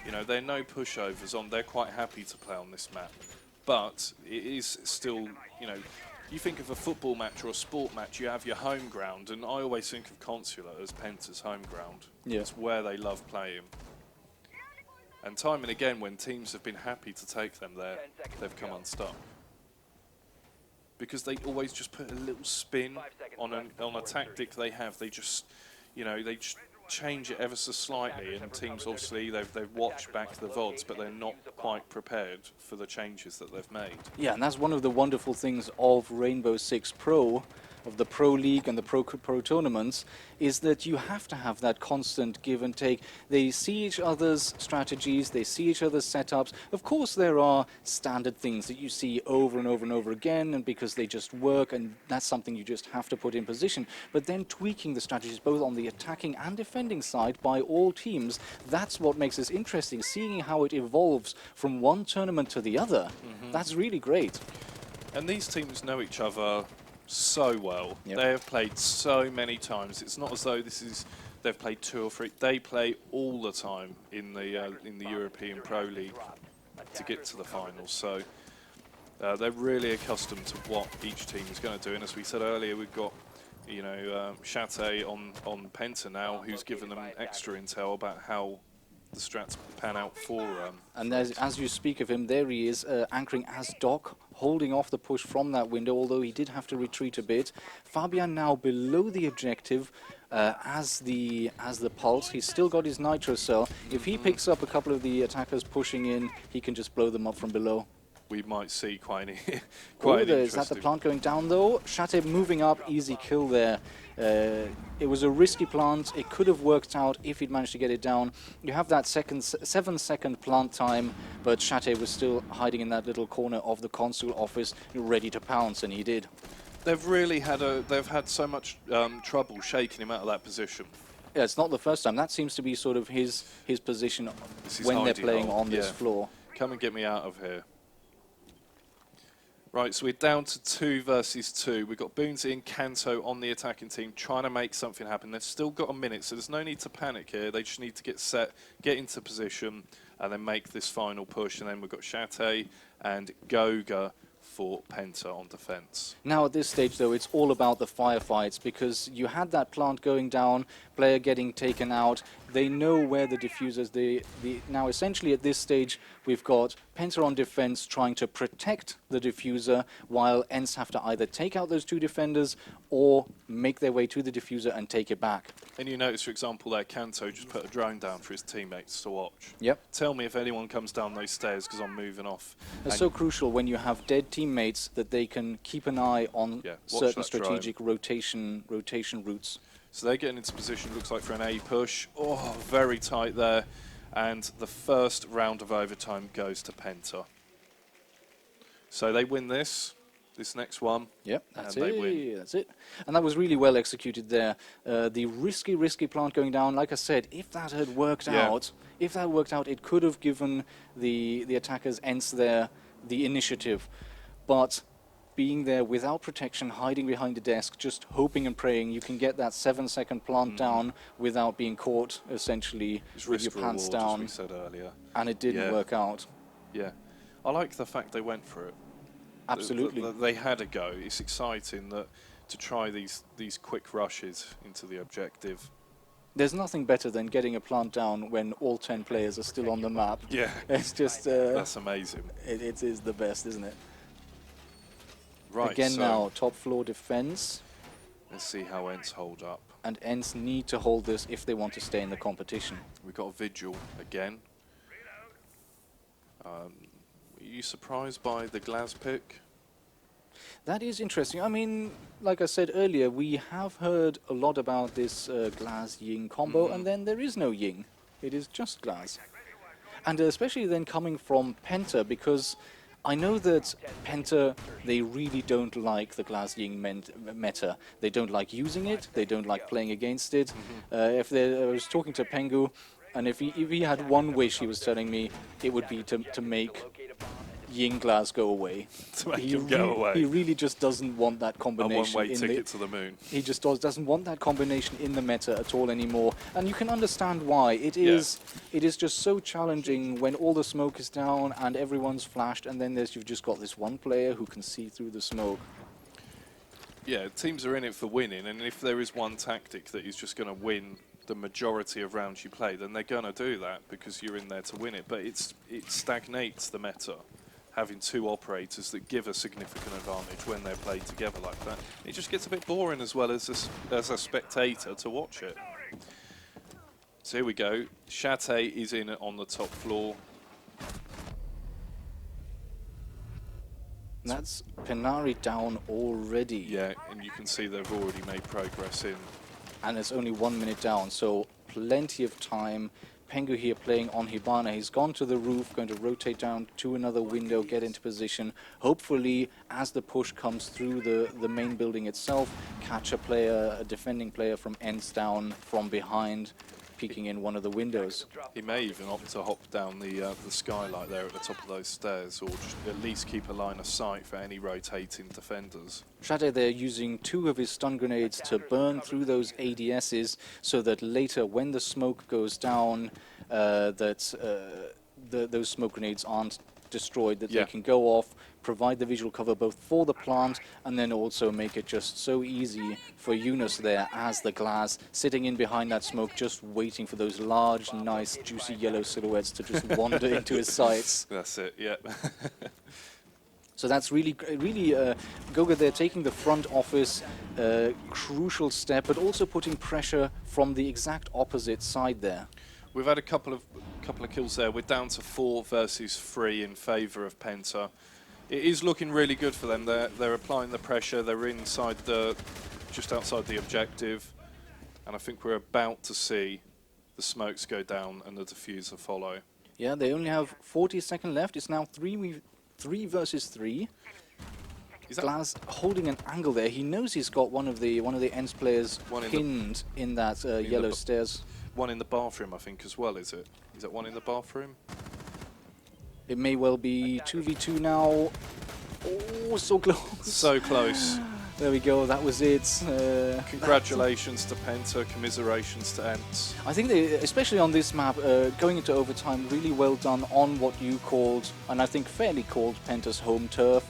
you know, there are no pushovers on. They're quite happy to play on this map. But it is still, you know, you think of a football match or a sport match, you have your home ground, and I always think of Consular as Penta's home ground. Yeah. It's where they love playing. And time and again, when teams have been happy to take them there, they've come unstuck. Because they always just put a little spin on a tactic they have. They just, you know, they just change it ever so slightly, and teams obviously they've watched back the VODs, but they're not quite prepared for the changes that they've made. Yeah, and that's one of the wonderful things of Rainbow Six Pro, of the Pro League and the Pro tournaments, is that you have to have that constant give and take. They see each other's strategies, they see each other's setups. Of course, there are standard things that you see over and over and over again, and because they just work, and that's something you just have to put in position. But then tweaking the strategies both on the attacking and defending side by all teams, that's what makes this interesting, seeing how it evolves from one tournament to the other. That's really great. And these teams know each other so well. Yep. They have played so many times. It's not as though they've played 2 or 3. They play all the time in the European Pro League to get to the finals. So they're really accustomed to what each team is going to do. And as we said earlier, we've got, you know, Chate on Penta now, who's given them extra intel about how the strats pan out for And as you speak of him, there he is, anchoring as Doc, holding off the push from that window, although he did have to retreat a bit. Fabian now below the objective as the pulse. He's still got his nitro cell. If he picks up a couple of the attackers pushing in, he can just blow them up from below. We might see quite an Is interesting... that the plant going down though? Chate moving up, easy kill there. It was a risky plant. It could have worked out if he'd managed to get it down. You have that 7-second plant time, but Chate was still hiding in that little corner of the console office, ready to pounce, and he did. They've really had so much trouble shaking him out of that position. Yeah, it's not the first time. That seems to be sort of his position when they're playing on this floor. Come and get me out of here. Right, so we're down to 2 versus 2. We've got Boonsy and Kanto on the attacking team trying to make something happen. They've still got a minute, so there's no need to panic here. They just need to get set, get into position, and then make this final push. And then we've got Chate and Goga for Penta on defense. Now at this stage, though, it's all about the firefights, because you had that plant going down, player getting taken out. They know where the diffusers... Now, essentially, at this stage, we've got Penta on defense trying to protect the diffuser, while Ence have to either take out those 2 defenders or make their way to the diffuser and take it back. And you notice, for example, there, Kanto just put a drone down for his teammates to watch. Yep. Tell me if anyone comes down those stairs, because I'm moving off. It's so crucial when you have dead teammates that they can keep an eye on certain strategic rotation routes. So they're getting into position, looks like for an A push. Oh, very tight there. And the first round of overtime goes to Penta. So they win this next one. Yep, that's and they win. That's it. And that was really well executed there. The risky plant going down, like I said, if that had worked out, it could have given the attackers Ence there the initiative. But being there without protection, hiding behind a desk, just hoping and praying you can get that 7-second plant down without being caught, essentially, with your pants down. As we said earlier. And it didn't work out. Yeah. I like the fact they went for it. Absolutely. They had a go. It's exciting that to try these quick rushes into the objective. There's nothing better than getting a plant down when all 10 players are still on the map. Yeah. It's just... that's amazing. It is the best, isn't it? Right, Again so now, top floor defense. Let's see how Ence hold up. And Ence need to hold this if they want to stay in the competition. We've got a Vigil again. Are you surprised by the Glaz pick? That is interesting. I mean, like I said earlier, we have heard a lot about this Glaz-Ying combo, and then there is no Ying. It is just Glaz. And especially then coming from Penta, because I know that Penta, they really don't like the Glaz-Ying meta. They don't like using it. They don't like playing against it. I was talking to Pengu, and if he had one wish, he was telling me, it would be to make Yinglas go away. To make him go away. He really just doesn't want that A combination. one-way in ticket to the moon. He just doesn't want that combination in the meta at all anymore, and you can understand why. It is just so challenging when all the smoke is down and everyone's flashed, and then you've just got this one player who can see through the smoke. Yeah, teams are in it for winning, and if there is one tactic that is just going to win the majority of rounds you play, then they're going to do that because you're in there to win it. But it stagnates the meta, having two operators that give a significant advantage when they're played together like that. It just gets a bit boring as well as a spectator to watch it. So here we go. Chate is in on the top floor. That's Penari down already. Yeah, and you can see they've already made progress in. And it's only 1 minute down, so plenty of time. Pengu here playing on Hibana. He's gone to the roof, going to rotate down to another window, get into position. Hopefully, as the push comes through the main building itself, catch a defending player from Ence down from behind, peeking in one of the windows. He may even opt to hop down the skylight there at the top of those stairs, or just at least keep a line of sight for any rotating defenders. Shade there using 2 of his stun grenades to burn through those ADSs so that later when the smoke goes down, those smoke grenades aren't destroyed, that they can go off, provide the visual cover both for the plant and then also make it just so easy for Yunus there as the glass sitting in behind that smoke, just waiting for those large, nice, juicy yellow silhouettes to just wander into his sights. That's it, yeah. So that's really Goga there taking the front office, crucial step, but also putting pressure from the exact opposite side there. We've had a couple of kills there. We're down to 4 versus 3 in favour of Penta. It is looking really good for them. They're applying the pressure. They're inside just outside the objective, and I think we're about to see the smokes go down and the diffuser follow. Yeah, they only have 40 seconds left. It's now 3 versus 3. Glass holding an angle there. He knows he's got one of the Ence players pinned in that yellow stairs. One in the bathroom, I think, as well, is it? Is that one in the bathroom? It may well be 2v2 now. Oh, so close. So close. There we go, that was it. Congratulations to Penta, commiserations to Ence. I think they, especially on this map, going into overtime, really well done on what you called, and I think fairly called, Penta's home turf.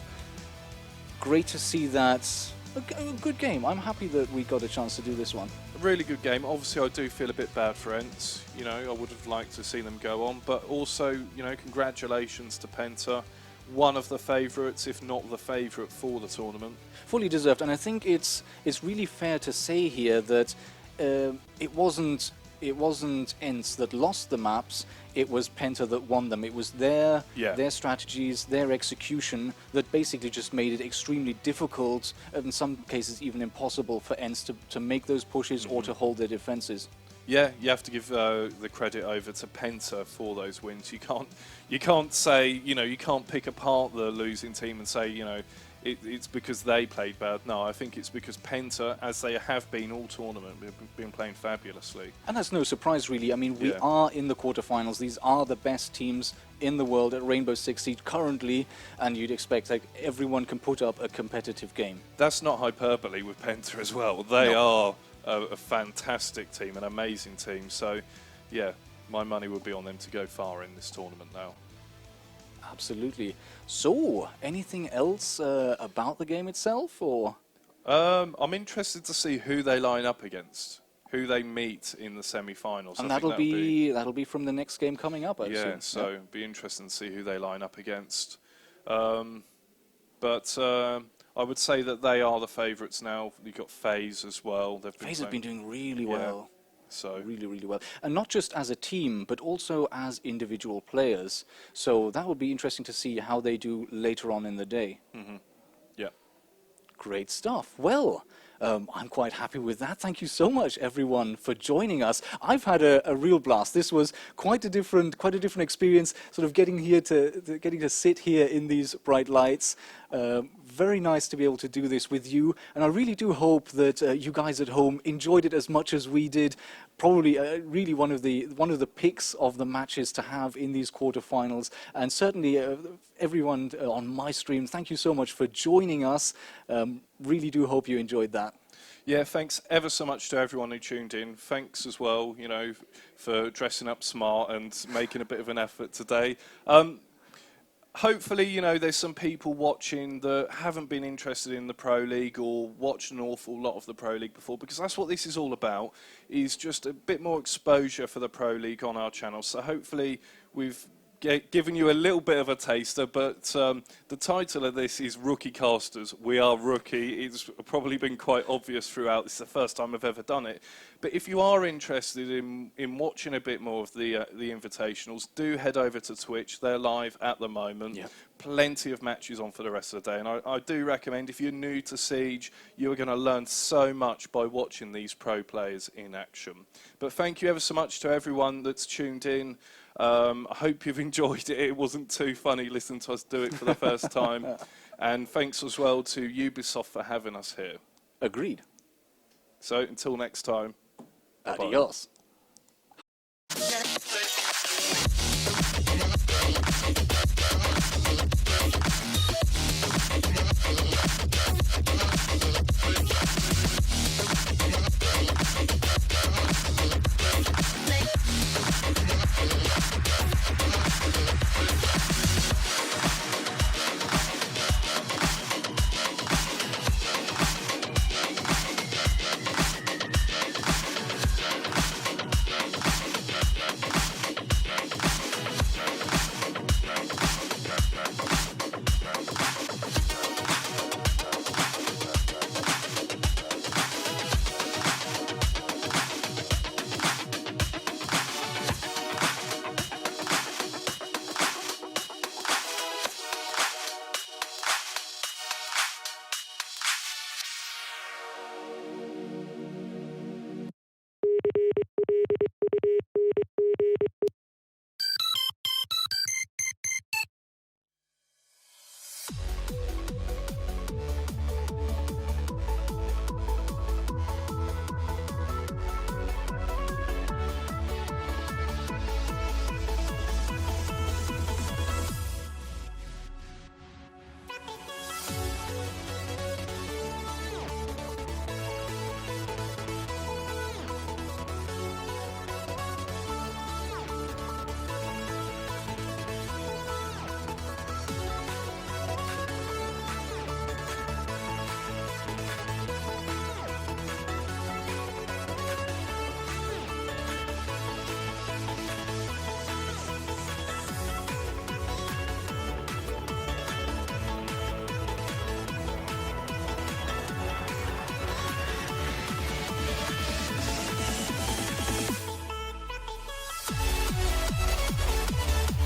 Great to see that. A good game. I'm happy that we got a chance to do this one. A really good game. Obviously, I do feel a bit bad for Ence. You know, I would have liked to see them go on, but also, you know, congratulations to Penta. One of the favourites, if not the favourite for the tournament. Fully deserved, and I think it's really fair to say here that it wasn't Ence that lost the maps. It was Penta that won them. It was their strategies, their execution that basically just made it extremely difficult, in some cases even impossible, for Ence to make those pushes or to hold their defenses. Yeah, you have to give the credit over to Penta for those wins. You can't say, you know, you can't pick apart the losing team and say, you know, it's because they played bad. No, I think it's because Penta, as they have been all tournament, been playing fabulously. And that's no surprise, really. I mean, we are in the quarterfinals. These are the best teams in the world at Rainbow Six Siege currently, and you'd expect like everyone can put up a competitive game. That's not hyperbole with Penta as well. They are a fantastic team, an amazing team. So, yeah, my money would be on them to go far in this tournament now. Absolutely. So, anything else about the game itself, or? I'm interested to see who they line up against, who they meet in the semi-finals. And that'll be from the next game coming up, I assume. So it'll be interesting to see who they line up against. But I would say that they are the favourites now. You've got FaZe as well. FaZe have been doing really well. So really, really well. And not just as a team, but also as individual players. So that would be interesting to see how they do later on in the day. Mm-hmm. Yeah. Great stuff. Well, I'm quite happy with that. Thank you so much, everyone, for joining us. I've had a real blast. This was quite a different experience. Sort of getting to sit here in these bright lights. very nice to be able to do this with you, and I really do hope that you guys at home enjoyed it as much as we did. Probably really one of the picks of the matches to have in these quarterfinals, and certainly everyone on my stream, thank you so much for joining us. Really do hope you enjoyed that. Yeah, thanks ever so much to everyone who tuned in. Thanks as well, you know, for dressing up smart and making a bit of an effort today. Hopefully, you know, there's some people watching that haven't been interested in the Pro League or watched an awful lot of the Pro League before, because that's what this is all about, is just a bit more exposure for the Pro League on our channel. So hopefully we've given you a little bit of a taster, but the title of this is Rookie Casters. We are rookie. It's probably been quite obvious throughout. This is the first time I've ever done it. But if you are interested in watching a bit more of the invitationals, do head over to Twitch. They're live at the moment. Yeah. Plenty of matches on for the rest of the day. And I do recommend, if you're new to Siege, you're going to learn so much by watching these pro players in action. But thank you ever so much to everyone that's tuned in. I hope you've enjoyed it. It wasn't too funny listening to us do it for the first time. And thanks as well to Ubisoft for having us here. Agreed. So until next time. Adios.